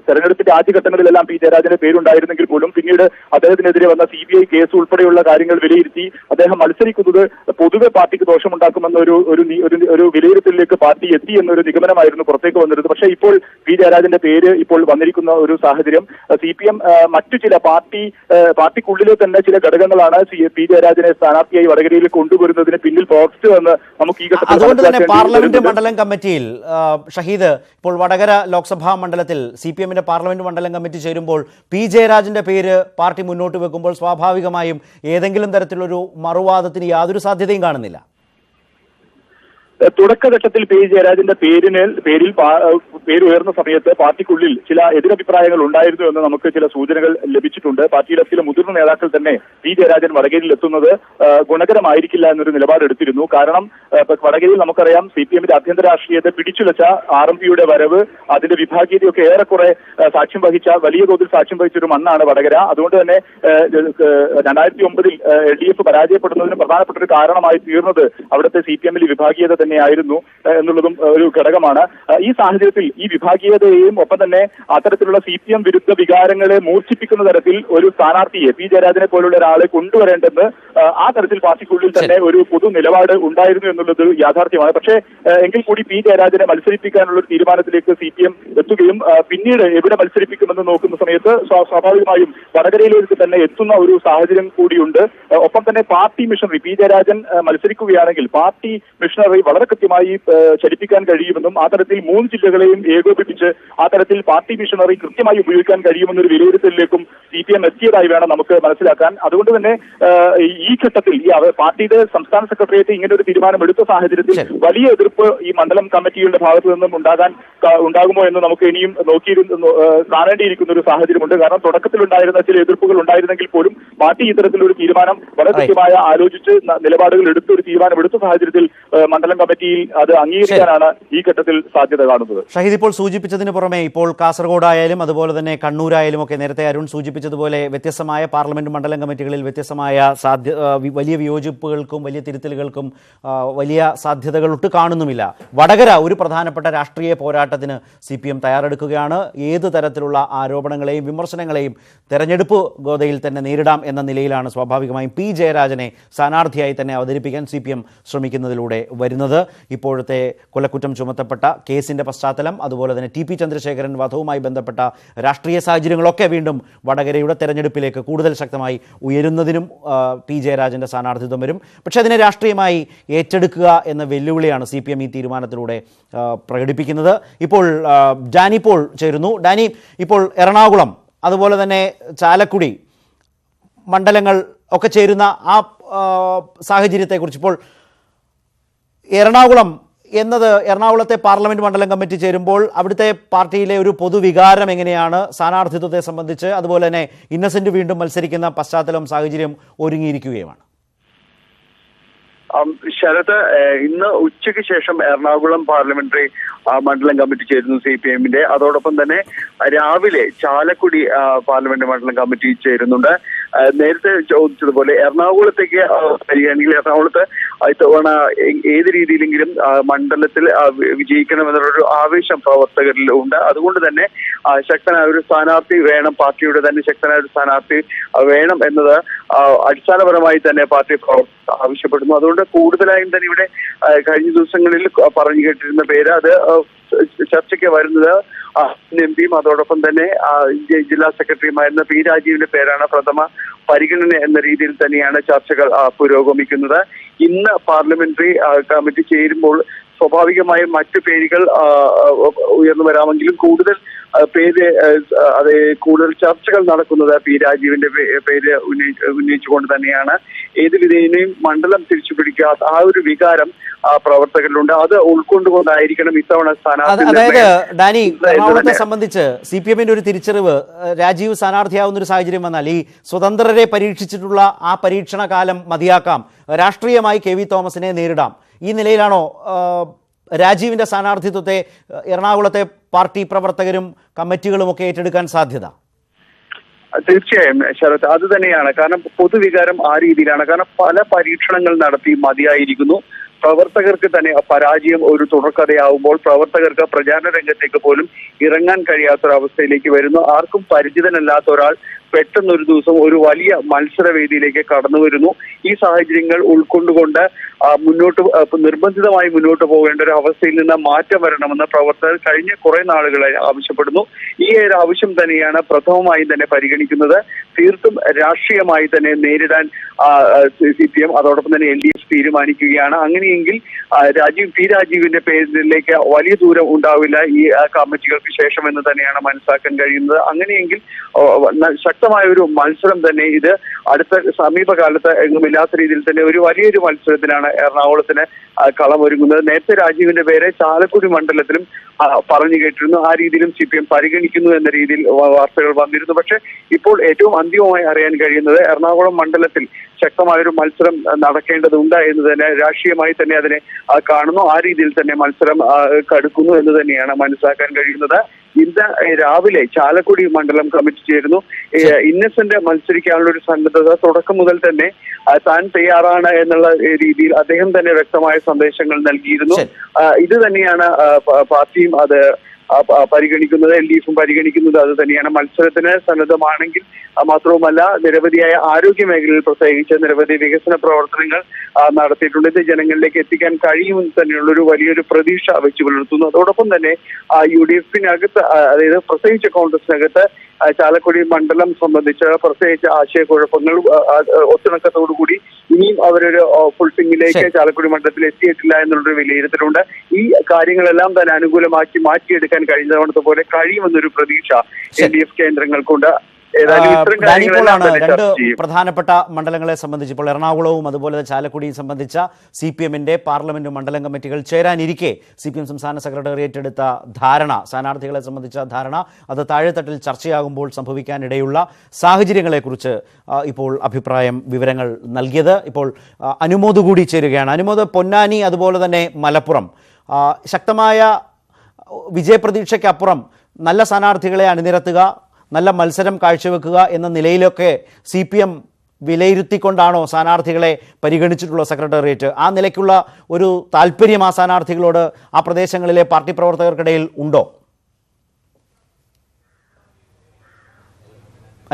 S4: തെരഞ്ഞെടുപ്പിന്റെ ആദ്യഘട്ടങ്ങളിലെല്ലാം പി ജയരാജന്റെ പേരുണ്ടായിരുന്നെങ്കിൽ പോലും പിന്നീട് അദ്ദേഹത്തിനെതിരെ വന്ന CBI കേസ് ഉൾപ്പെടെയുള്ള കാര്യങ്ങൾ വിലയിരുത്തി അദ്ദേഹം മത്സരിക്കുന്നത് പൊതുവെ പാർട്ടിക്ക് ദോഷമുണ്ടാക്കുമെന്ന ഒരു വിലയിരുത്തലിലേക്ക് പാർട്ടി എത്തി എന്നൊരു നിഗമനമായിരുന്നു പുറത്തേക്ക് വന്നിരുന്നത്. പക്ഷേ ഇപ്പോൾ പി ജയരാജന്റെ പേര് ഇപ്പോൾ വന്നിരിക്കുന്ന ഒരു സാഹചര്യം CPM മറ്റു ചില പാർട്ടിക്കുള്ളിലെ തന്നെ ചില ഘടകങ്ങളാണ് പി ജയരാജനെ സ്ഥാനാർത്ഥിയായി വടകരയിൽ കൊണ്ടുവരുന്നതിന് പിന്നിൽ പ്രവർത്തിച്ചതെന്ന് നമുക്ക് ഈ ഘട്ടത്തിൽ
S1: അതുകൊണ്ട് തന്നെ പാർലമെന്റ് മണ്ഡലം കമ്മിറ്റിയിൽ ഷഹീദ്, ഇപ്പോൾ വടകര ലോക്സഭാ മണ്ഡലത്തിൽ CPM-ന്റെ പാർലമെന്റ് മണ്ഡലം കമ്മിറ്റി ചേരുമ്പോൾ പി ജയരാജന്റെ പേര് പാർട്ടി മുന്നോട്ട് വെക്കുമ്പോൾ സ്വാഭാവികമായും ഏതെങ്കിലും തരത്തിലൊരു മറുവാദത്തിന് യാതൊരു സാധ്യതയും കാണുന്നില്ല.
S4: തുടക്കഘട്ടത്തിൽ പി ജയരാജന്റെ പേര് ഉയർന്ന സമയത്ത് പാർട്ടിക്കുള്ളിൽ ചില എതിരഭിപ്രായങ്ങൾ ഉണ്ടായിരുന്നു എന്ന് നമുക്ക് ചില സൂചനകൾ ലഭിച്ചിട്ടുണ്ട്. പാർട്ടിയിലെ ചില മുതിർന്ന നേതാക്കൾ തന്നെ പി ജയരാജൻ വടകരയിൽ എത്തുന്നത് ഗുണകരമായിരിക്കില്ല എന്നൊരു നിലപാടെടുത്തിരുന്നു. കാരണം വടകരയിൽ നമുക്കറിയാം CPM-ന്റെ ആഭ്യന്തര രാഷ്ട്രീയത്തെ പിടിച്ചുലച്ച RMPയുടെ വരവ്, അതിന്റെ വിഭാഗീയതയൊക്കെ ഏറെക്കുറെ വലിയ തോതിൽ സാക്ഷ്യം വഹിച്ച ഒരു മണ്ണാണ് വടകര. അതുകൊണ്ട് തന്നെ 2009-ൽ LDF പരാജയപ്പെടുന്നതിന് പ്രധാനപ്പെട്ട ഒരു കാരണമായി തീർന്നത് അവിടുത്തെ CPM-ൽ വിഭാഗീയത തന്നെയായിരുന്നു എന്നുള്ളതും ഒരു ഘടകമാണ്. ഈ സാഹചര്യത്തിൽ ഈ വിഭാഗീയതയെയും ഒപ്പം തന്നെ അത്തരത്തിലുള്ള CPM വിരുദ്ധ വികാരങ്ങളെ മൂർച്ഛിപ്പിക്കുന്ന തരത്തിൽ ഒരു സ്ഥാനാർത്ഥിയെ പി ജയരാജനെ പോലുള്ള ഒരാളെ കൊണ്ടുവരേണ്ടെന്ന് ആ തരത്തിൽ പാർട്ടിക്കുള്ളിൽ തന്നെ ഒരു പൊതു നിലപാട് ഉണ്ടായിരുന്നു എന്നുള്ളത് യാഥാർത്ഥ്യമാണ്. പക്ഷേ എങ്കിൽ കൂടി പി ജയരാജനെ മത്സരിപ്പിക്കാനുള്ള ഒരു തീരുമാനത്തിലേക്ക് CPM എത്തുകയും പിന്നീട് എവിടെ മത്സരിപ്പിക്കുമെന്ന് നോക്കുന്ന സമയത്ത് സ്വാഭാവികമായും വടകരയിലേക്ക് തന്നെ എത്തുന്ന ഒരു സാഹചര്യം കൂടിയുണ്ട്. ഒപ്പം തന്നെ പാർട്ടി മിഷണറി പി ജയരാജൻ മത്സരിക്കുകയാണെങ്കിൽ പാർട്ടി മിഷണറി വളരെ കൃത്യമായി ചലിപ്പിക്കാൻ കഴിയുമെന്നും ആ തരത്തിൽ 3 ജില്ലകളെയും ഏകോപിപ്പിച്ച് ആ തരത്തിൽ പാർട്ടി മിഷണറി കൃത്യമായി ഉപയോഗിക്കാൻ കഴിയുമെന്നൊരു വിലയിരുത്തലിലേക്കും CPM എത്തിയതായി വേണം നമുക്ക് മനസ്സിലാക്കാൻ. അതുകൊണ്ട് തന്നെ ഈ ഘട്ടത്തിൽ പാർട്ടിയുടെ സംസ്ഥാന സെക്രട്ടേറിയറ്റ് ഇങ്ങനെ ഒരു തീരുമാനം എടുത്ത സാഹചര്യത്തിൽ വലിയ എതിർപ്പ് ഈ മണ്ഡലം കമ്മിറ്റിയുടെ ഭാഗത്തു നിന്നും ഉണ്ടാകുമോ എന്ന് നമുക്ക് ഇനിയും കാണേണ്ടിയിരിക്കുന്ന ഒരു സാഹചര്യമുണ്ട്. കാരണം തുടക്കത്തിലുണ്ടായിരുന്ന ചില എതിർപ്പുകൾ ഉണ്ടായിരുന്നെങ്കിൽ പോലും പാർട്ടി ഇത്തരത്തിലൊരു തീരുമാനം വളരെ കൃത്യമായ ആലോചിച്ച് നിലപാടുകൾ എടുത്ത ഒരു തീരുമാനം എടുത്ത സാഹചര്യത്തിൽ മണ്ഡലം കമ്മിറ്റിയിൽ അത് അംഗീകരിക്കാനാണ് ഈ ഘട്ടത്തിൽ സാധ്യത കാണുന്നത്.
S1: ഷഹീദ് ഇപ്പോൾ സൂചിപ്പിച്ചതിന് പുറമെ ഇപ്പോൾ കാസർഗോഡ് ആയാലും അതുപോലെ തന്നെ കണ്ണൂരായാലും ഒക്കെ നേരത്തെ അരുൺ സൂചിപ്പിച്ച സൂചിപ്പിച്ചതുപോലെ വ്യത്യസ്തമായ പാർലമെന്റ് മണ്ഡലം കമ്മിറ്റികളിൽ വ്യത്യസ്തമായ വലിയ വിയോജിപ്പുകൾക്കും വലിയ തിരുത്തലുകൾക്കും വലിയ സാധ്യതകൾ ഒട്ട് കാണുന്നുമില്ല. വടകര ഒരു പ്രധാനപ്പെട്ട രാഷ്ട്രീയ പോരാട്ടത്തിന് CPM തയ്യാറെടുക്കുകയാണ്. ഏത് തരത്തിലുള്ള ആരോപണങ്ങളെയും വിമർശനങ്ങളെയും തെരഞ്ഞെടുപ്പ് ഗോതയിൽ തന്നെ നേരിടാം എന്ന നിലയിലാണ് സ്വാഭാവികമായും P. ജയരാജനെ സ്ഥാനാർത്ഥിയായി തന്നെ അവതരിപ്പിക്കാൻ CPM ശ്രമിക്കുന്നതിലൂടെ വരുന്നത്. ഇപ്പോഴത്തെ കൊലക്കുറ്റം ചുമത്തപ്പെട്ട കേസിന്റെ പശ്ചാത്തലം, അതുപോലെ തന്നെ TP ചന്ദ്രശേഖരൻ വധവുമായി ബന്ധപ്പെട്ട രാഷ്ട്രീയ സാഹചര്യങ്ങളൊക്കെ വീണ്ടും വടകരയുടെ തെരഞ്ഞെടുപ്പിലേക്ക് കൂടുതൽ ശക്തമായി ഉയരുന്നതിനും P. ജയരാജന്റെ സ്ഥാനാർത്ഥിത്വം വരും. പക്ഷേ അതിനെ രാഷ്ട്രീയമായി ഏറ്റെടുക്കുക എന്ന വെല്ലുവിളിയാണ് CPM ഈ തീരുമാനത്തിലൂടെ പ്രകടിപ്പിക്കുന്നത്. ഇപ്പോൾ ഡാനി പോൾ ചേരുന്നു. ഡാനി, ഇപ്പോൾ എറണാകുളം അതുപോലെ തന്നെ ചാലക്കുടി മണ്ഡലങ്ങൾ ഒക്കെ ചേരുന്ന ആ സാഹചര്യത്തെക്കുറിച്ച് ഇപ്പോൾ എറണാകുളത്തെ പാർലമെന്റ് മണ്ഡലം കമ്മിറ്റി ചേരുമ്പോൾ അവിടുത്തെ പാർട്ടിയിലെ ഒരു പൊതുവികാരം എങ്ങനെയാണ് സ്ഥാനാർത്ഥിത്വത്തെ സംബന്ധിച്ച്? അതുപോലെ തന്നെ ഇന്നസെന്റ് വീണ്ടും മത്സരിക്കുന്ന പശ്ചാത്തലം സാഹചര്യം ഒരുങ്ങിയിരിക്കുകയുമാണ്.
S5: ശരത്, ഇന്ന് ഉച്ചയ്ക്ക് ശേഷം എറണാകുളം പാർലമെന്ററി മണ്ഡലം കമ്മിറ്റി ചേരുന്നു CPM-ന്റെ. അതോടൊപ്പം തന്നെ രാവിലെ ചാലക്കുടി പാർലമെന്റ് മണ്ഡലം കമ്മിറ്റി ചേരുന്നുണ്ട്. നേരത്തെ ചോദിച്ചതുപോലെ എറണാകുളത്തേക്ക് വരികയാണെങ്കിൽ എറണാകുളത്ത് ഇത്തവണ ഏത് രീതിയിലെങ്കിലും മണ്ഡലത്തിൽ വിജയിക്കണമെന്നുള്ളൊരു ആവേശം പ്രവർത്തകരിൽ ഉണ്ട്. അതുകൊണ്ട് തന്നെ ശക്തനായ ഒരു സ്ഥാനാർത്ഥി വേണം, പാർട്ടിയുടെ തന്നെ ശക്തനായ ഒരു സ്ഥാനാർത്ഥി വേണം എന്നത് അടിസ്ഥാനപരമായി തന്നെ പാർട്ടി ആവശ്യപ്പെടുന്നു. അതുകൊണ്ട് കൂടുതലായും തന്നെ ഇവിടെ കഴിഞ്ഞ ദിവസങ്ങളിൽ പറഞ്ഞു കേട്ടിരുന്ന പേര് അത് ചർച്ചയ്ക്ക് വരുന്നത് MP-യും അതോടൊപ്പം തന്നെ ജില്ലാ സെക്രട്ടറിയുമായിരുന്ന P. രാജീവിന്റെ പേരാണ് പ്രഥമ പരിഗണന എന്ന രീതിയിൽ തന്നെയാണ് ചർച്ചകൾ പുരോഗമിക്കുന്നത്. ഇന്ന് പാർലമെന്ററി കമ്മിറ്റി ചേരുമ്പോൾ സ്വാഭാവികമായും മറ്റു പേരുകൾ ഉയർന്നു വരാമെങ്കിലും കൂടുതൽ കൂടുതൽ ചർച്ചകൾ നടക്കുന്നത് P. രാജീവിന്റെ പേര് ഉന്നയിച്ചുകൊണ്ട് തന്നെയാണ്. ഏത് വിധേനയും മണ്ഡലം തിരിച്ചുപിടിക്കാത്ത ആ ഒരു വികാരം പ്രവർത്തകരിലുണ്ട്. അത് ഉൾക്കൊണ്ടുകൊണ്ടായിരിക്കണം ഇത്തവണ
S1: അതായത് ഡാനി, എറണാകുളത്തെ സംബന്ധിച്ച് CPM-ന്റെ ഒരു തിരിച്ചറിവ്, രാജീവ് സ്ഥാനാർത്ഥിയാവുന്ന ഒരു സാഹചര്യം വന്നാൽ ഈ സ്വതന്ത്രരെ പരീക്ഷിച്ചിട്ടുള്ള ആ പരീക്ഷണ കാലം മതിയാക്കാം, രാഷ്ട്രീയമായി KV തോമസിനെ നേരിടാം. ഈ നിലയിലാണോ രാജീവിന്റെ സ്ഥാനാർത്ഥിത്വത്തെ എറണാകുളത്തെ പാർട്ടി പ്രവർത്തകരും കമ്മിറ്റികളും ഒക്കെ ഏറ്റെടുക്കാൻ സാധ്യത?
S5: തീർച്ചയായും ശരത്, അത് തന്നെയാണ്. കാരണം പൊതുവികാരം ആ രീതിയിലാണ്. കാരണം പല പരീക്ഷണങ്ങൾ നടത്തി മതിയായിരിക്കുന്നു. പ്രവർത്തകർക്ക് തന്നെ പരാജയം ഒരു തുടർക്കഥയാവുമ്പോൾ പ്രവർത്തകർക്ക് പ്രചാരണ രംഗത്തേക്ക് പോലും ഇറങ്ങാൻ കഴിയാത്തൊരവസ്ഥയിലേക്ക് വരുന്നു. ആർക്കും പരിചിതനല്ലാത്ത ഒരാൾ പെട്ടെന്നൊരു ദിവസം ഒരു വലിയ മത്സരവേദിയിലേക്ക് കടന്നു വരുന്നു. ഈ സാഹചര്യങ്ങൾ ഉൾക്കൊണ്ടുകൊണ്ട് നിർബന്ധിതമായി മുന്നോട്ട് പോകേണ്ട ഒരു അവസ്ഥയിൽ നിന്ന് മാറ്റം വരണമെന്ന് പ്രവർത്തകർ കഴിഞ്ഞ കുറെ നാളുകളായി ആവശ്യപ്പെടുന്നു. ഈ ഒരു ആവശ്യം തന്നെയാണ് പ്രഥമമായി തന്നെ പരിഗണിക്കുന്നത്. തീർത്തും രാഷ്ട്രീയമായി തന്നെ നേരിടാൻ CPM അതോടൊപ്പം തന്നെ LDF തീരുമാനിക്കുകയാണ്. അങ്ങനെയെങ്കിൽ P. രാജീവിന്റെ പേരിലേക്ക് വലിയ ദൂരം ഉണ്ടാവില്ല ഈ കമ്മിറ്റികൾക്ക് ശേഷം എന്ന് തന്നെയാണ് മനസ്സിലാക്കാൻ കഴിയുന്നത്. അങ്ങനെയെങ്കിൽ ശക്തമായ ഒരു മത്സരം തന്നെ ഇത് അടുത്ത സമീപകാലത്ത് എങ്ങുമില്ലാത്ത രീതിയിൽ തന്നെ ഒരു വലിയൊരു മത്സരത്തിനാണ് എറണാകുളത്തിന് കളമൊരുങ്ങുന്നത്. നേരത്തെ രാജീവിന്റെ പേരെ ചാലക്കുടി മണ്ഡലത്തിലും പറഞ്ഞു കേട്ടിരുന്നു. ആ രീതിയിലും CPM പരിഗണിക്കുന്നു എന്ന രീതിയിൽ വാർത്തകൾ വന്നിരുന്നു. പക്ഷെ ഇപ്പോൾ ഏറ്റവും അന്തിമമായി അറിയാൻ കഴിയുന്നത് എറണാകുളം മണ്ഡലത്തിൽ ശക്തമായൊരു മത്സരം നടക്കേണ്ടതുണ്ട് എന്ന് തന്നെ രാഷ്ട്രീയമായി തന്നെ അതിനെ കാണുന്നു. ആ രീതിയിൽ തന്നെ മത്സരം കടുക്കുന്നു എന്ന് തന്നെയാണ് മനസ്സിലാക്കാൻ കഴിയുന്നത്. ഇന്ന് രാവിലെ ചാലക്കുടി മണ്ഡലം കമ്മിറ്റി ചേരുന്നു. ഇന്നസെന്റ് മത്സരിക്കാനുള്ള ഒരു സന്നദ്ധത തുടക്കം മുതൽ തന്നെ താൻ തയ്യാറാണ് എന്നുള്ള രീതിയിൽ അദ്ദേഹം തന്നെ വ്യക്തമായ സന്ദേശങ്ങൾ നൽകിയിരുന്നു. ഇത് തന്നെയാണ് പാർട്ടിയും അത് പരിഗണിക്കുന്നത്, LDF-ഉം പരിഗണിക്കുന്നത് അത് തന്നെയാണ്. മത്സരത്തിന് സന്നദ്ധമാണെങ്കിൽ മാത്രവുമല്ല നിരവധിയായ ആരോഗ്യ മേഖലയിൽ പ്രത്യേകിച്ച് നിരവധി വികസന പ്രവർത്തനങ്ങൾ നടത്തിയിട്ടുണ്ട്. ഇത് ജനങ്ങളിലേക്ക് എത്തിക്കാൻ കഴിയുമെന്ന് തന്നെയുള്ളൊരു വലിയൊരു പ്രതീക്ഷ വെച്ചു പുലർത്തുന്നു. അതോടൊപ്പം തന്നെ UDF-നകത്ത്, അതായത് പ്രത്യേകിച്ച് കോൺഗ്രസിനകത്ത് ചാലക്കുടി മണ്ഡലം സംബന്ധിച്ച് പ്രത്യേകിച്ച് ആശയക്കുഴപ്പങ്ങൾ ഒത്തിണക്കത്തോടുകൂടി ഇനിയും അവരൊരു ഫുൾഫിംഗിലേക്ക് ചാലക്കുടി മണ്ഡലത്തിൽ എത്തിയിട്ടില്ല എന്നുള്ളൊരു വിലയിരുത്തലുണ്ട്. ഈ കാര്യങ്ങളെല്ലാം തന്നെ അനുകൂലമാക്കി മാറ്റിയെടുക്കാൻ കഴിഞ്ഞ പോലെ കഴിയുമെന്നൊരു പ്രതീക്ഷ LDF കേന്ദ്രങ്ങൾക്കുണ്ട്.
S1: രണ്ട് പ്രധാനപ്പെട്ട മണ്ഡലങ്ങളെ സംബന്ധിച്ച് ഇപ്പോൾ എറണാകുളവും അതുപോലെ ചാലക്കുടിയും സംബന്ധിച്ച CPM-ന്റെ പാർലമെന്റ് മണ്ഡലം കമ്മിറ്റികൾ ചേരാനിരിക്കെ CPM സംസ്ഥാന സെക്രട്ടേറിയറ്റ് എടുത്ത ധാരണ, സ്ഥാനാർത്ഥികളെ സംബന്ധിച്ച ധാരണ, അത് താഴെത്തട്ടിൽ ചർച്ചയാകുമ്പോൾ സംഭവിക്കാനിടയുള്ള സാഹചര്യങ്ങളെക്കുറിച്ച് ഇപ്പോൾ വിവരങ്ങൾ നൽകിയത് ഇപ്പോൾ അനുമോദ് കൂടി ചേരുകയാണ്. അനുമോദ്, പൊന്നാനി അതുപോലെ തന്നെ മലപ്പുറം ശക്തമായ വിജയപ്രതീക്ഷയ്ക്കപ്പുറം നല്ല സ്ഥാനാർത്ഥികളെ അണിനിരത്തുക, നല്ല മത്സരം കാഴ്ചവെക്കുക എന്ന നിലയിലൊക്കെ CPM വിലയിരുത്തിക്കൊണ്ടാണോ സ്ഥാനാർത്ഥികളെ പരിഗണിച്ചിട്ടുള്ള സെക്രട്ടേറിയറ്റ്? ആ നിലയ്ക്കുള്ള ഒരു താല്പര്യം ആ സ്ഥാനാർത്ഥികളോട് ആ പ്രദേശങ്ങളിലെ പാർട്ടി പ്രവർത്തകർക്കിടയിൽ ഉണ്ടോ?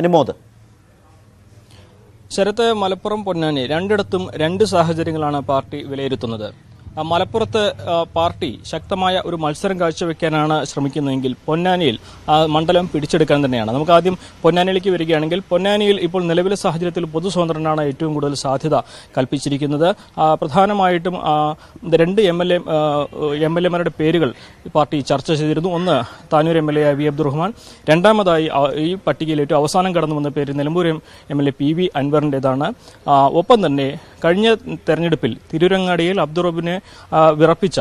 S1: അനുമോദ്.
S6: ശരത്ത്, മലപ്പുറം, പൊന്നാനി രണ്ടിടത്തും രണ്ട് സാഹചര്യങ്ങളാണ് പാർട്ടി വിലയിരുത്തുന്നത്. മലപ്പുറത്ത് പാർട്ടി ശക്തമായ ഒരു മത്സരം കാഴ്ചവെക്കാനാണ് ശ്രമിക്കുന്നതെങ്കിൽ പൊന്നാനിയിൽ മണ്ഡലം പിടിച്ചെടുക്കാൻ തന്നെയാണ്. നമുക്ക് ആദ്യം പൊന്നാനിയിലേക്ക് വരികയാണെങ്കിൽ പൊന്നാനിയിൽ ഇപ്പോൾ നിലവിലെ സാഹചര്യത്തിൽ പൊതു സ്വതന്ത്രനാണ് ഏറ്റവും കൂടുതൽ സാധ്യത കൽപ്പിച്ചിരിക്കുന്നത്. പ്രധാനമായിട്ടും രണ്ട് എം എൽ എമാരുടെ പേരുകൾ പാർട്ടി ചർച്ച ചെയ്തിരുന്നു. ഒന്ന് താനൂർ MLA വി അബ്ദുറഹ്മാൻ, രണ്ടാമതായി ഈ പട്ടികയിൽ ഏറ്റവും അവസാനം കടന്നു വന്ന പേര് നിലമ്പൂർ MLA PV അൻവറിൻ്റെതാണ്. ഒപ്പം തന്നെ കഴിഞ്ഞ തെരഞ്ഞെടുപ്പിൽ തിരൂരങ്ങാടിയിൽ അബ്ദുറബിനെ വിറപ്പിച്ച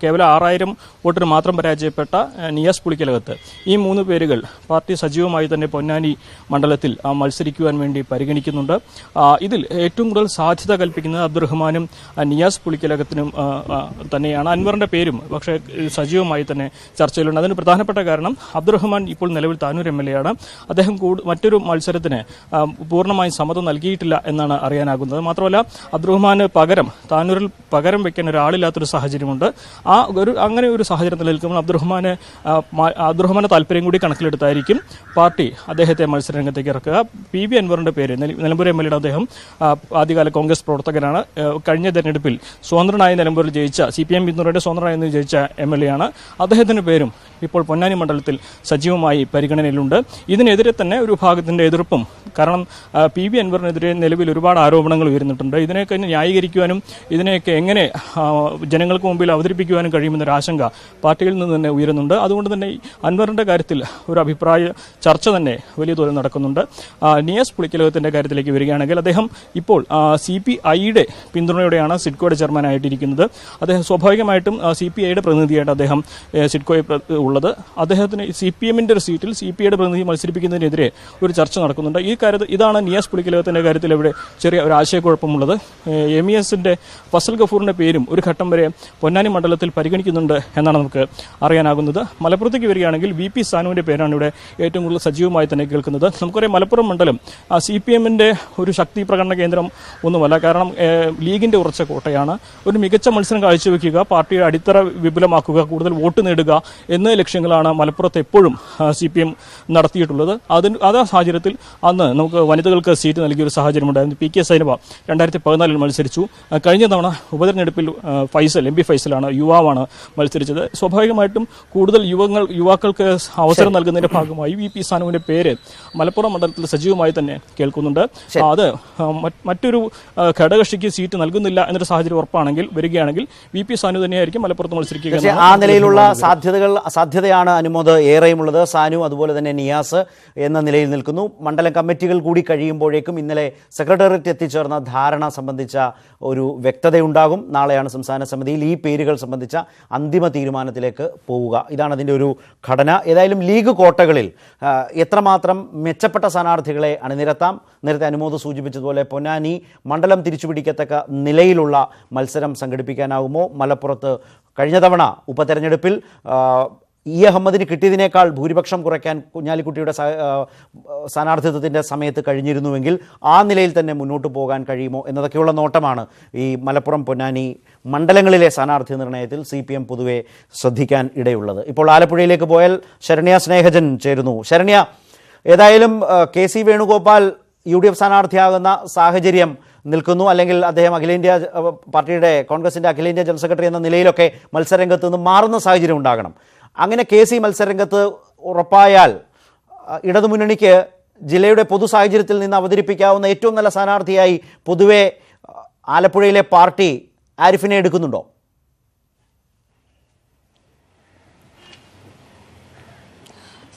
S6: കേവലം 6000 വോട്ടിന് മാത്രം പരാജയപ്പെട്ട നിയാസ് പുളിക്കലകത്ത്, ഈ 3 പേരുകൾ പാർട്ടി സജീവമായി തന്നെ പൊന്നാനി മണ്ഡലത്തിൽ മത്സരിക്കുവാൻ വേണ്ടി പരിഗണിക്കുന്നുണ്ട്. ഇതിൽ ഏറ്റവും കൂടുതൽ സാധ്യത കൽപ്പിക്കുന്നത് അബ്ദുറഹ്മാനും നിയാസ് പുളിക്കലകത്തിനും തന്നെയാണ്. അൻവറിന്റെ പേരും പക്ഷേ സജീവമായി തന്നെ ചർച്ചയിലുണ്ട്. അതിന് പ്രധാനപ്പെട്ട കാരണം അബ്ദുറഹ്മാൻ ഇപ്പോൾ നിലവിൽ താനൂർ MLA ആണ്. അദ്ദേഹം മറ്റൊരു മത്സരത്തിന് പൂർണ്ണമായും സമ്മതം നൽകിയിട്ടില്ല എന്നാണ് അറിയാനാകുന്നത്. മാത്രമല്ല അബ്ദുറഹ്മാന് താനൂരിൽ പകരം വെക്കാൻ ഒരാളില്ലാത്തൊരു സാഹചര്യമുണ്ട്. അങ്ങനെ ഒരു സാഹചര്യം നിലനിൽക്കുമ്പോൾ അബ്ദുറഹ്മാന്റെ താല്പര്യം കൂടി കണക്കിലെടുത്തായിരിക്കും പാർട്ടി അദ്ദേഹത്തെ മത്സരരംഗത്തേക്ക് ഇറക്കുക. PV അൻവറിന്റെ പേര് നിലമ്പൂർ MLA അദ്ദേഹം ആദ്യകാല കോൺഗ്രസ് പ്രവർത്തകനാണ്. കഴിഞ്ഞ തെരഞ്ഞെടുപ്പിൽ സ്വതന്ത്രനായ നിലമ്പൂരിൽ ജയിച്ച CPM പിന്തുണയുടെ സ്വതന്ത്രനായി ജയിച്ച MLA ആണ്. അദ്ദേഹത്തിന്റെ പേരും ഇപ്പോൾ പൊന്നാനി മണ്ഡലത്തിൽ സജീവമായി പരിഗണനയിലുണ്ട്. ഇതിനെതിരെ തന്നെ ഒരു വിഭാഗത്തിന്റെ എതിർപ്പും, കാരണം PV അൻവറിനെതിരെ നിലവിൽ ഒരുപാട് ആരോപണങ്ങൾ ഉയർന്നിട്ടുണ്ട്. ഇതിനെയൊക്കെ ന്യായീകരിക്കുവാനും ഇതിനെയൊക്കെ എങ്ങനെ ജനങ്ങൾക്ക് മുമ്പിൽ അവതരിപ്പിക്കുവാനും കഴിയുമെന്നൊരു ആശങ്ക പാർട്ടിയിൽ നിന്ന് തന്നെ ഉയരുന്നുണ്ട്. അതുകൊണ്ട് തന്നെ അൻവറിന്റെ കാര്യത്തിൽ ഒരു അഭിപ്രായ ചർച്ച തന്നെ വലിയ തോതിൽ നടക്കുന്നുണ്ട്. നിയാസ് പുളിക്കലകത്തിന്റെ കാര്യത്തിലേക്ക് വരികയാണെങ്കിൽ അദ്ദേഹം ഇപ്പോൾ CPIയുടെ പിന്തുണയോടെയാണ് സിഡ്കോയുടെ ചെയർമാനായിട്ടിരിക്കുന്നത്. അദ്ദേഹം സ്വാഭാവികമായിട്ടും CPIയുടെ പ്രതിനിധിയായിട്ട് അദ്ദേഹം സിഡ്കോയെ ഉള്ളത്. അദ്ദേഹത്തിന് CPMന്റെ ഒരു സീറ്റിൽ CPIയുടെ പ്രതിനിധി മത്സരിപ്പിക്കുന്നതിനെതിരെ ഒരു ചർച്ച നടക്കുന്നുണ്ട്. ഈ കാര്യത്തിൽ ഇതാണ് നിയാസ് പുളിക്കലകത്തിന്റെ കാര്യത്തിൽ ഇവിടെ ചെറിയ ഒരു ആശയക്കുഴപ്പമുള്ളത്. MESന്റെ ഫസൽ ഗഫൂറിന്റെ പേരും ഒരു ഘട്ടം വരെ പൊന്നാനി മണ്ഡലത്തിൽ പരിഗണിക്കുന്നുണ്ട് എന്നാണ് നമുക്ക് അറിയാനാകുന്നത്. മലപ്പുറത്തേക്ക് വരികയാണെങ്കിൽ VP സാനുവിന്റെ പേരാണ് ഇവിടെ ഏറ്റവും കൂടുതൽ സജീവമായി തന്നെ കേൾക്കുന്നത്. നമുക്കറിയാം മലപ്പുറം മണ്ഡലം CPMന്റെ ഒരു ശക്തി പ്രകടന കേന്ദ്രം ഒന്നുമല്ല. കാരണം ലീഗിന്റെ ഉറച്ച കോട്ടയാണ്. ഒരു മികച്ച മത്സരം കാഴ്ചവെക്കുക, പാർട്ടിയുടെ അടിത്തറ വിപുലമാക്കുക, കൂടുതൽ വോട്ട് നേടുക എന്ന ലക്ഷ്യങ്ങളാണ് മലപ്പുറത്ത് എപ്പോഴും CPM നടത്തിയിട്ടുള്ളത്. അതേ സാഹചര്യത്തിൽ അന്ന് നമുക്ക് വനിതകൾക്ക് സീറ്റ് നൽകിയൊരു സാഹചര്യമുണ്ടായിരുന്നു. PK സൈനബ 2014 മത്സരിച്ചു. കഴിഞ്ഞ തവണ ഉപതെരഞ്ഞെടുപ്പിൽ MP ഫൈസലാണ്, യുവാവാണ് മത്സരിച്ചത്. സ്വാഭാവികമായിട്ടും കൂടുതൽ യുവാക്കൾക്ക് അവസരം നൽകുന്നതിന്റെ ഭാഗമായി VP സാനുവിന്റെ പേര് മലപ്പുറം മണ്ഡലത്തിൽ സജീവമായി തന്നെ കേൾക്കുന്നുണ്ട്. അത് മറ്റൊരു ഘടകകക്ഷിക്ക് സീറ്റ് നൽകുന്നില്ല എന്നൊരു സാഹചര്യം വരികയാണെങ്കിൽ VP സാനു തന്നെയായിരിക്കും മലപ്പുറത്ത് മത്സരിക്കുക.
S1: ആ നിലയിലുള്ള സാധ്യതയാണ് അനുമോദ് ഏറെയുമുള്ളത്. സാനു അതുപോലെ തന്നെ നിയാസ് എന്ന നിലയിൽ നിൽക്കുന്നു. മണ്ഡലം കമ്മിറ്റികൾ കൂടി കഴിയുമ്പോഴേക്കും ഇന്നലെ സെക്രട്ടേറിയറ്റ് എത്തിച്ചേർന്ന ധാരണ സംബന്ധിച്ച ഒരു വ്യക്തതയുണ്ടാകും. നാളെയാണ് സംസ്ഥാന സമിതിയിൽ ഈ പേരുകൾ സംബന്ധിച്ച അന്തിമ തീരുമാനത്തിലേക്ക് പോവുക. ഇതാണ് അതിൻ്റെ ഒരു ഘടന. ഏതായാലും ലീഗ് കോട്ടകളിൽ എത്രമാത്രം മെച്ചപ്പെട്ട സ്ഥാനാർത്ഥികളെ അണിനിരത്താം? നേരത്തെ അനുമോദ് സൂചിപ്പിച്ചതുപോലെ പൊന്നാനി മണ്ഡലം തിരിച്ചുപിടിക്കത്തക്ക നിലയിലുള്ള മത്സരം സംഘടിപ്പിക്കാനാവുമോ? മലപ്പുറത്ത് കഴിഞ്ഞ തവണ ഉപതെരഞ്ഞെടുപ്പിൽ അഹമ്മദിന് കിട്ടിയതിനേക്കാൾ ഭൂരിപക്ഷം കുറയ്ക്കാൻ കുഞ്ഞാലിക്കുട്ടിയുടെ സ്ഥാനാർത്ഥിത്വത്തിൻ്റെ സമയത്ത് കഴിഞ്ഞിരുന്നുവെങ്കിൽ ആ നിലയിൽ തന്നെ മുന്നോട്ട് പോകാൻ കഴിയുമോ എന്നതൊക്കെയുള്ള നോട്ടമാണ് ഈ മലപ്പുറം പൊന്നാനി മണ്ഡലങ്ങളിലെ സ്ഥാനാർത്ഥി നിർണയത്തിൽ CPM പൊതുവെ ശ്രദ്ധിക്കാൻ ഇടയുള്ളത്. ഇപ്പോൾ ആലപ്പുഴയിലേക്ക് പോയാൽ ശരണ്യ സ്നേഹജൻ ചേരുന്നു. ശരണ്യ, ഏതായാലും KC വേണുഗോപാൽ UDF സ്ഥാനാർത്ഥിയാകുന്ന സാഹചര്യം നിൽക്കുന്നു, അല്ലെങ്കിൽ അദ്ദേഹം പാർട്ടിയുടെ കോൺഗ്രസിൻ്റെ അഖിലേന്ത്യാ ജനറൽ സെക്രട്ടറി എന്ന നിലയിലൊക്കെ മത്സരരംഗത്ത് നിന്ന് മാറുന്ന സാഹചര്യം ഉണ്ടാകണം. അങ്ങനെ KC മത്സരരംഗത്ത് ഉറപ്പായാൽ ഇടതുമുന്നണിക്ക് ജില്ലയുടെ പൊതു സാഹചര്യത്തിൽ നിന്ന് അവതരിപ്പിക്കാവുന്ന ഏറ്റവും നല്ല സ്ഥാനാർത്ഥിയായി പൊതുവെ ആലപ്പുഴയിലെ പാർട്ടി ആരിഫിനെ എടുക്കുന്നുണ്ടോ?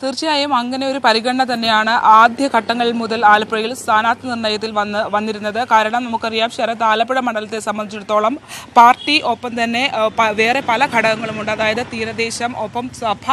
S7: തീർച്ചയായും അങ്ങനെ ഒരു പരിഗണന തന്നെയാണ് ആദ്യ ഘട്ടങ്ങളിൽ മുതൽ ആലപ്പുഴയിൽ സ്ഥാനാർത്ഥി നിർണയത്തിൽ വന്നിരുന്നത്. കാരണം നമുക്കറിയാം ശരത്, ആലപ്പുഴ മണ്ഡലത്തെ സംബന്ധിച്ചിടത്തോളം പാർട്ടി ഒപ്പം തന്നെ വേറെ പല ഘടകങ്ങളുമുണ്ട്. അതായത് തീരദേശം, ഒപ്പം സഭ,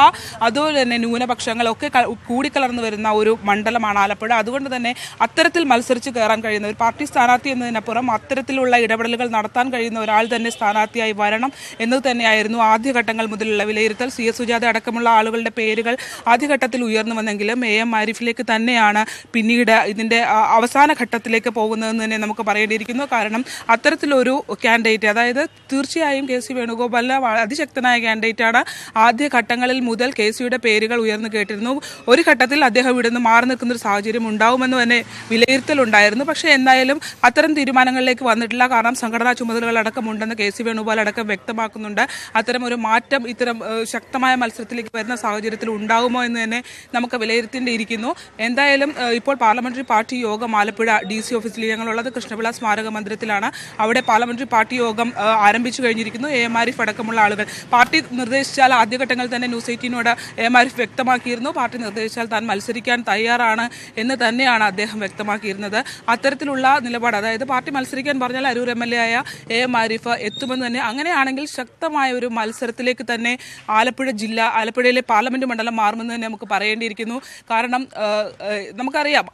S7: അതുപോലെ തന്നെ ന്യൂനപക്ഷങ്ങളൊക്കെ കൂടിക്കലർന്നു വരുന്ന ഒരു മണ്ഡലമാണ് ആലപ്പുഴ. അതുകൊണ്ട് തന്നെ അത്തരത്തിൽ മത്സരിച്ച് കയറാൻ കഴിയുന്ന ഒരു പാർട്ടി സ്ഥാനാർത്ഥി എന്നതിനപ്പുറം അത്തരത്തിലുള്ള ഇടപെടലുകൾ നടത്താൻ കഴിയുന്ന ഒരാൾ തന്നെ സ്ഥാനാർത്ഥിയായി വരണം എന്നത് തന്നെയായിരുന്നു ആദ്യഘട്ടങ്ങൾ മുതലുള്ള വിലയിരുത്തൽ. CS സുജാത അടക്കമുള്ള ആളുകളുടെ പേരുകൾ ആദ്യഘട്ടം ആദ്യഘട്ടത്തിൽ ഉയർന്നു വന്നെങ്കിലും AM ആരിഫിലേക്ക് തന്നെയാണ് പിന്നീട് ഇതിൻ്റെ അവസാന ഘട്ടത്തിലേക്ക് പോകുന്നതെന്ന് തന്നെ നമുക്ക് പറയേണ്ടിയിരിക്കുന്നു. കാരണം അത്തരത്തിലൊരു കാൻഡിഡേറ്റ്, അതായത് തീർച്ചയായും KC വേണുഗോപാലിന് അതിശക്തനായ കാൻഡിഡേറ്റാണ്. ആദ്യ ഘട്ടങ്ങളിൽ മുതൽ KCയുടെ പേരുകൾ ഉയർന്നു കേട്ടിരുന്നു. ഒരു ഘട്ടത്തിൽ അദ്ദേഹം ഇവിടുന്ന് മാറി നിൽക്കുന്ന ഒരു സാഹചര്യം ഉണ്ടാവുമെന്ന് തന്നെ വിലയിരുത്തലുണ്ടായിരുന്നു. പക്ഷേ എന്തായാലും അത്തരം തീരുമാനങ്ങളിലേക്ക് വന്നിട്ടില്ല. കാരണം സംഘടനാ ചുമതലകളടക്കമുണ്ടെന്ന് KC വേണുഗോപാൽ അടക്കം വ്യക്തമാക്കുന്നുണ്ട്. അത്തരം ഒരു മാറ്റം ഇത്തരം ശക്തമായ മത്സരത്തിലേക്ക് വരുന്ന സാഹചര്യത്തിൽ ഉണ്ടാകുമോ എന്ന് തന്നെ നമുക്ക് വിലയിരുത്തേണ്ടിയിരിക്കുന്നു. എന്തായാലും ഇപ്പോൾ പാർലമെന്ററി പാർട്ടി യോഗം ആലപ്പുഴ DC ഓഫീസിൽ ഞങ്ങളുള്ളത് കൃഷ്ണപിള്ള സ്മാരക മന്ദിരത്തിലാണ്. അവിടെ പാർലമെന്ററി പാർട്ടി യോഗം ആരംഭിച്ചു കഴിഞ്ഞിരിക്കുന്നു. AM ആരിഫ് അടക്കമുള്ള ആളുകൾ പാർട്ടി നിർദ്ദേശിച്ചാൽ ആദ്യഘട്ടങ്ങളിൽ തന്നെ ന്യൂസ് 18നോട് AM ആരിഫ് വ്യക്തമാക്കിയിരുന്നു. പാർട്ടി നിർദ്ദേശിച്ചാൽ താൻ മത്സരിക്കാൻ തയ്യാറാണ് എന്ന് തന്നെയാണ് അദ്ദേഹം വ്യക്തമാക്കിയിരുന്നത്. അത്തരത്തിലുള്ള നിലപാട്, അതായത് പാർട്ടി മത്സരിക്കാൻ പറഞ്ഞാൽ അരൂർ MLA ആയ AM ആരിഫ് എത്തുമെന്ന് തന്നെ. അങ്ങനെയാണെങ്കിൽ ശക്തമായ ഒരു മത്സരത്തിലേക്ക് തന്നെ ആലപ്പുഴയിലെ പാർലമെന്റ് മണ്ഡലം മാറുമെന്ന് തന്നെ നമുക്ക് പറയേണ്ടിയിരിക്കുന്നു. കാരണം നമുക്കറിയാം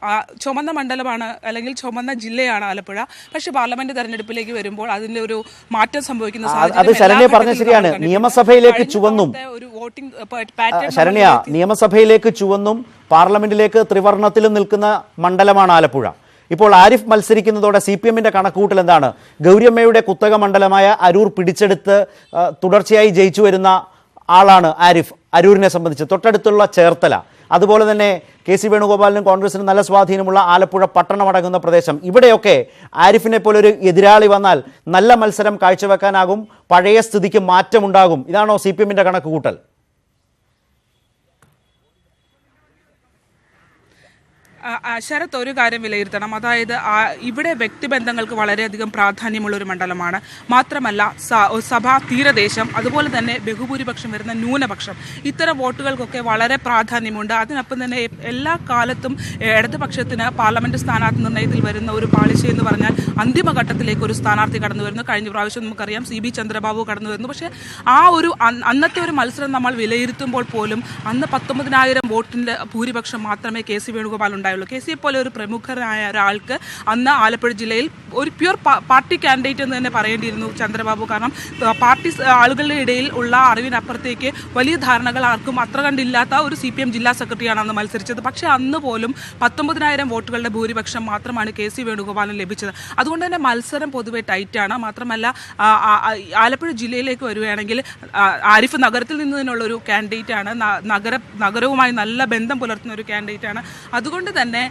S7: ചുമന്ന മണ്ഡലമാണ് അല്ലെങ്കിൽ ചുമന്ന ജില്ലയാണ് ആലപ്പുഴ. പക്ഷേ പാർലമെന്റ് തെരഞ്ഞെടുപ്പിലേക്ക് വരുമ്പോൾ അതിന്റെ ഒരു മാറ്റം സംഭവിക്കുന്ന
S1: ശരിയാണ്. നിയമസഭയിലേക്ക് ചുവന്നും ശരണ്യ, നിയമസഭയിലേക്ക് ചുവന്നും പാർലമെന്റിലേക്ക് ത്രിവർണത്തിലും നിൽക്കുന്ന മണ്ഡലമാണ് ആലപ്പുഴ. ഇപ്പോൾ ആരിഫ് മത്സരിക്കുന്നതോടെ CPMന്റെ കണക്കുകൂട്ടൽ എന്താണ്? ഗൗരിയമ്മയുടെ കുത്തക മണ്ഡലമായ അരൂർ പിടിച്ചെടുത്ത് തുടർച്ചയായി ജയിച്ചു വരുന്ന ആളാണ് ആരിഫ്. അരൂരിനെ സംബന്ധിച്ച് തൊട്ടടുത്തുള്ള ചേർത്തല, അതുപോലെ തന്നെ KC വേണുഗോപാലിനും കോൺഗ്രസിനും നല്ല സ്വാധീനമുള്ള ആലപ്പുഴ പട്ടണമടങ്ങുന്ന പ്രദേശം, ഇവിടെയൊക്കെ ആരിഫിനെ പോലെ ഒരു എതിരാളി വന്നാൽ നല്ല മത്സരം കാഴ്ചവെക്കാനാകും, പഴയ സ്ഥിതിക്ക് മാറ്റമുണ്ടാകും. ഇതാണോ CPMന്റെ കണക്കുകൂട്ടൽ?
S7: ശരത്, ഒരു കാര്യം വിലയിരുത്തണം. അതായത് ഇവിടെ വ്യക്തിബന്ധങ്ങൾക്ക് വളരെയധികം പ്രാധാന്യമുള്ള ഒരു മണ്ഡലമാണ്. മാത്രമല്ല സഭാ തീരദേശം, അതുപോലെ തന്നെ ബഹുഭൂരിപക്ഷം വരുന്ന ന്യൂനപക്ഷം, ഇത്തരം വോട്ടുകൾക്കൊക്കെ വളരെ പ്രാധാന്യമുണ്ട്. അതിനൊപ്പം തന്നെ എല്ലാ കാലത്തും ഇടതുപക്ഷത്തിന് പാർലമെന്റ് സ്ഥാനാർത്ഥി നിർണ്ണയത്തിൽ വരുന്ന ഒരു പാളിച്ച എന്ന് പറഞ്ഞാൽ അന്തിമഘട്ടത്തിലേക്ക് ഒരു സ്ഥാനാർത്ഥി കടന്നു വരുന്നു. കഴിഞ്ഞ പ്രാവശ്യം നമുക്കറിയാം CB ചന്ദ്രബാബു കടന്നു വരുന്നു. പക്ഷേ ആ ഒരു അന്നത്തെ ഒരു മത്സരം നമ്മൾ വിലയിരുത്തുമ്പോൾ പോലും അന്ന് 19,000 വോട്ടിൻ്റെ ഭൂരിപക്ഷം മാത്രമേ KC വേണുഗോപാൽ ഉണ്ടായുള്ളൂ. KCയെ പോലെ ഒരു പ്രമുഖനായ ഒരാൾക്ക് അന്ന് ആലപ്പുഴ ജില്ലയിൽ ഒരു പ്യൂർ പാർട്ടി കാൻഡിഡേറ്റ് എന്ന് തന്നെ പറയേണ്ടിയിരുന്നു ചന്ദ്രബാബു. കാരണം പാർട്ടി ആളുകളുടെ ഇടയിൽ ഉള്ള അറിവിനപ്പുറത്തേക്ക് വലിയ ധാരണകൾ ആർക്കും അത്ര കണ്ടില്ലാത്ത ഒരു CPM ജില്ലാ സെക്രട്ടറിയാണ് അന്ന് മത്സരിച്ചത്. പക്ഷേ അന്ന് പോലും 19,000 വോട്ടുകളുടെ ഭൂരിപക്ഷം മാത്രമാണ് KC വേണുഗോപാലിന് ലഭിച്ചത്. അതുകൊണ്ട് തന്നെ മത്സരം പൊതുവെ ടൈറ്റാണ്. മാത്രമല്ല ആലപ്പുഴ ജില്ലയിലേക്ക് വരികയാണെങ്കിൽ ആരിഫ് നഗരത്തിൽ നിന്ന് തന്നെയുള്ള ഒരു കാൻഡിഡേറ്റാണ്. നഗരവുമായി നല്ല ബന്ധം പുലർത്തുന്ന ഒരു കാൻഡിഡേറ്റാണ്. അതുകൊണ്ട് തന്നെ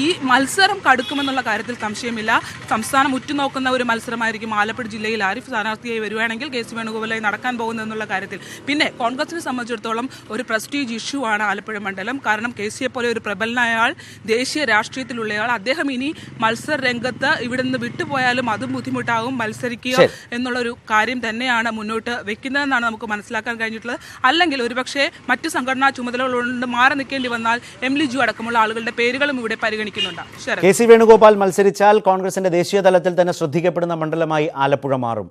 S7: ഈ മത്സരം കടുക്കുമെന്നുള്ള കാര്യത്തിൽ സംശയമില്ല. സംസ്ഥാനം ഉറ്റുനോക്കുന്ന ഒരു മത്സരമായിരിക്കും ആലപ്പുഴ ജില്ലയിൽ ആരിഫ് സ്ഥാനാർത്ഥിയായി വരുവാണെങ്കിൽ KC വേണുഗോപാലായി നടക്കാൻ പോകുന്നതെന്നുള്ള കാര്യത്തിൽ. പിന്നെ കോൺഗ്രസിനെ സംബന്ധിച്ചിടത്തോളം ഒരു പ്രസ്റ്റീജ് ഇഷ്യൂ ആണ് ആലപ്പുഴ മണ്ഡലം. കാരണം KCയെ പോലെ ഒരു പ്രബലനായ ആൾ, ദേശീയ രാഷ്ട്രീയത്തിലുള്ളയാൾ, അദ്ദേഹം ഇനി മത്സര രംഗത്ത് ഇവിടെ നിന്ന് വിട്ടുപോയാലും അതും ബുദ്ധിമുട്ടാകും. മത്സരിക്കുക എന്നുള്ളൊരു കാര്യം തന്നെയാണ് മുന്നോട്ട് വെക്കുന്നതെന്നാണ് നമുക്ക് മനസ്സിലാക്കാൻ കഴിഞ്ഞിട്ടുള്ളത്. അല്ലെങ്കിൽ ഒരുപക്ഷെ മറ്റ് സംഘടനാ ചുമതലകളുണ്ട് മാറി നിൽക്കേണ്ടി വന്നാൽ MLജു അടക്കമുള്ള ആളുകളുടെ പേരുകളും ഇവിടെ പരിഗണിക്കുന്നുണ്ട്.
S1: KC വേണുഗോപാൽ മത്സരിച്ചാൽ കോൺഗ്രസിന്റെ ദേശീയ തലത്തിൽ തന്നെ ശ്രദ്ധിക്കപ്പെടുന്ന മണ്ഡലമായി ആലപ്പുഴ മാറും.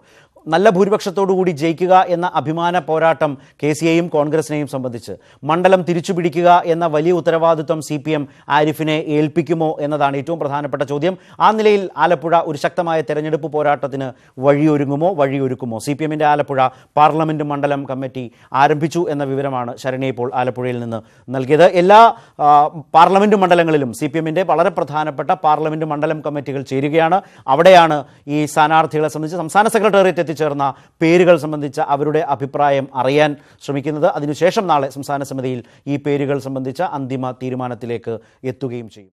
S1: നല്ല ഭൂരിപക്ഷത്തോടുകൂടി ജയിക്കുക എന്ന അഭിമാന പോരാട്ടം KCയെയും കോൺഗ്രസിനെയും സംബന്ധിച്ച്. മണ്ഡലം തിരിച്ചുപിടിക്കുക എന്ന വലിയ ഉത്തരവാദിത്വം CPM ആരിഫിനെ ഏൽപ്പിക്കുമോ എന്നതാണ് ഏറ്റവും പ്രധാനപ്പെട്ട ചോദ്യം. ആ നിലയിൽ ആലപ്പുഴ ഒരു ശക്തമായ തെരഞ്ഞെടുപ്പ് പോരാട്ടത്തിന് വഴിയൊരുക്കുമോ? CPMന്റെ ആലപ്പുഴ പാർലമെന്റ് മണ്ഡലം കമ്മിറ്റി ആരംഭിച്ചു എന്ന വിവരമാണ് ശരണ്യ ഇപ്പോൾ ആലപ്പുഴയിൽ നിന്ന് നൽകിയത്. എല്ലാ പാർലമെന്റ് മണ്ഡലങ്ങളിലും CPMന്റെ വളരെ പ്രധാനപ്പെട്ട പാർലമെന്റ് മണ്ഡലം കമ്മിറ്റികൾ ചേരുകയാണ്. അവിടെയാണ് ഈ സ്ഥാനാർത്ഥികളെ സംബന്ധിച്ച് സംസ്ഥാന സെക്രട്ടേറിയറ്റ് ചേർന്ന പേരുകൾ സംബന്ധിച്ച അവരുടെ അഭിപ്രായം അറിയാൻ ശ്രമിക്കുന്നത്. അതിനുശേഷം നാളെ സംസ്ഥാന സമിതിയിൽ ഈ പേരുകൾ സംബന്ധിച്ച അന്തിമ തീരുമാനത്തിലേക്ക് എത്തുകയും ചെയ്യും.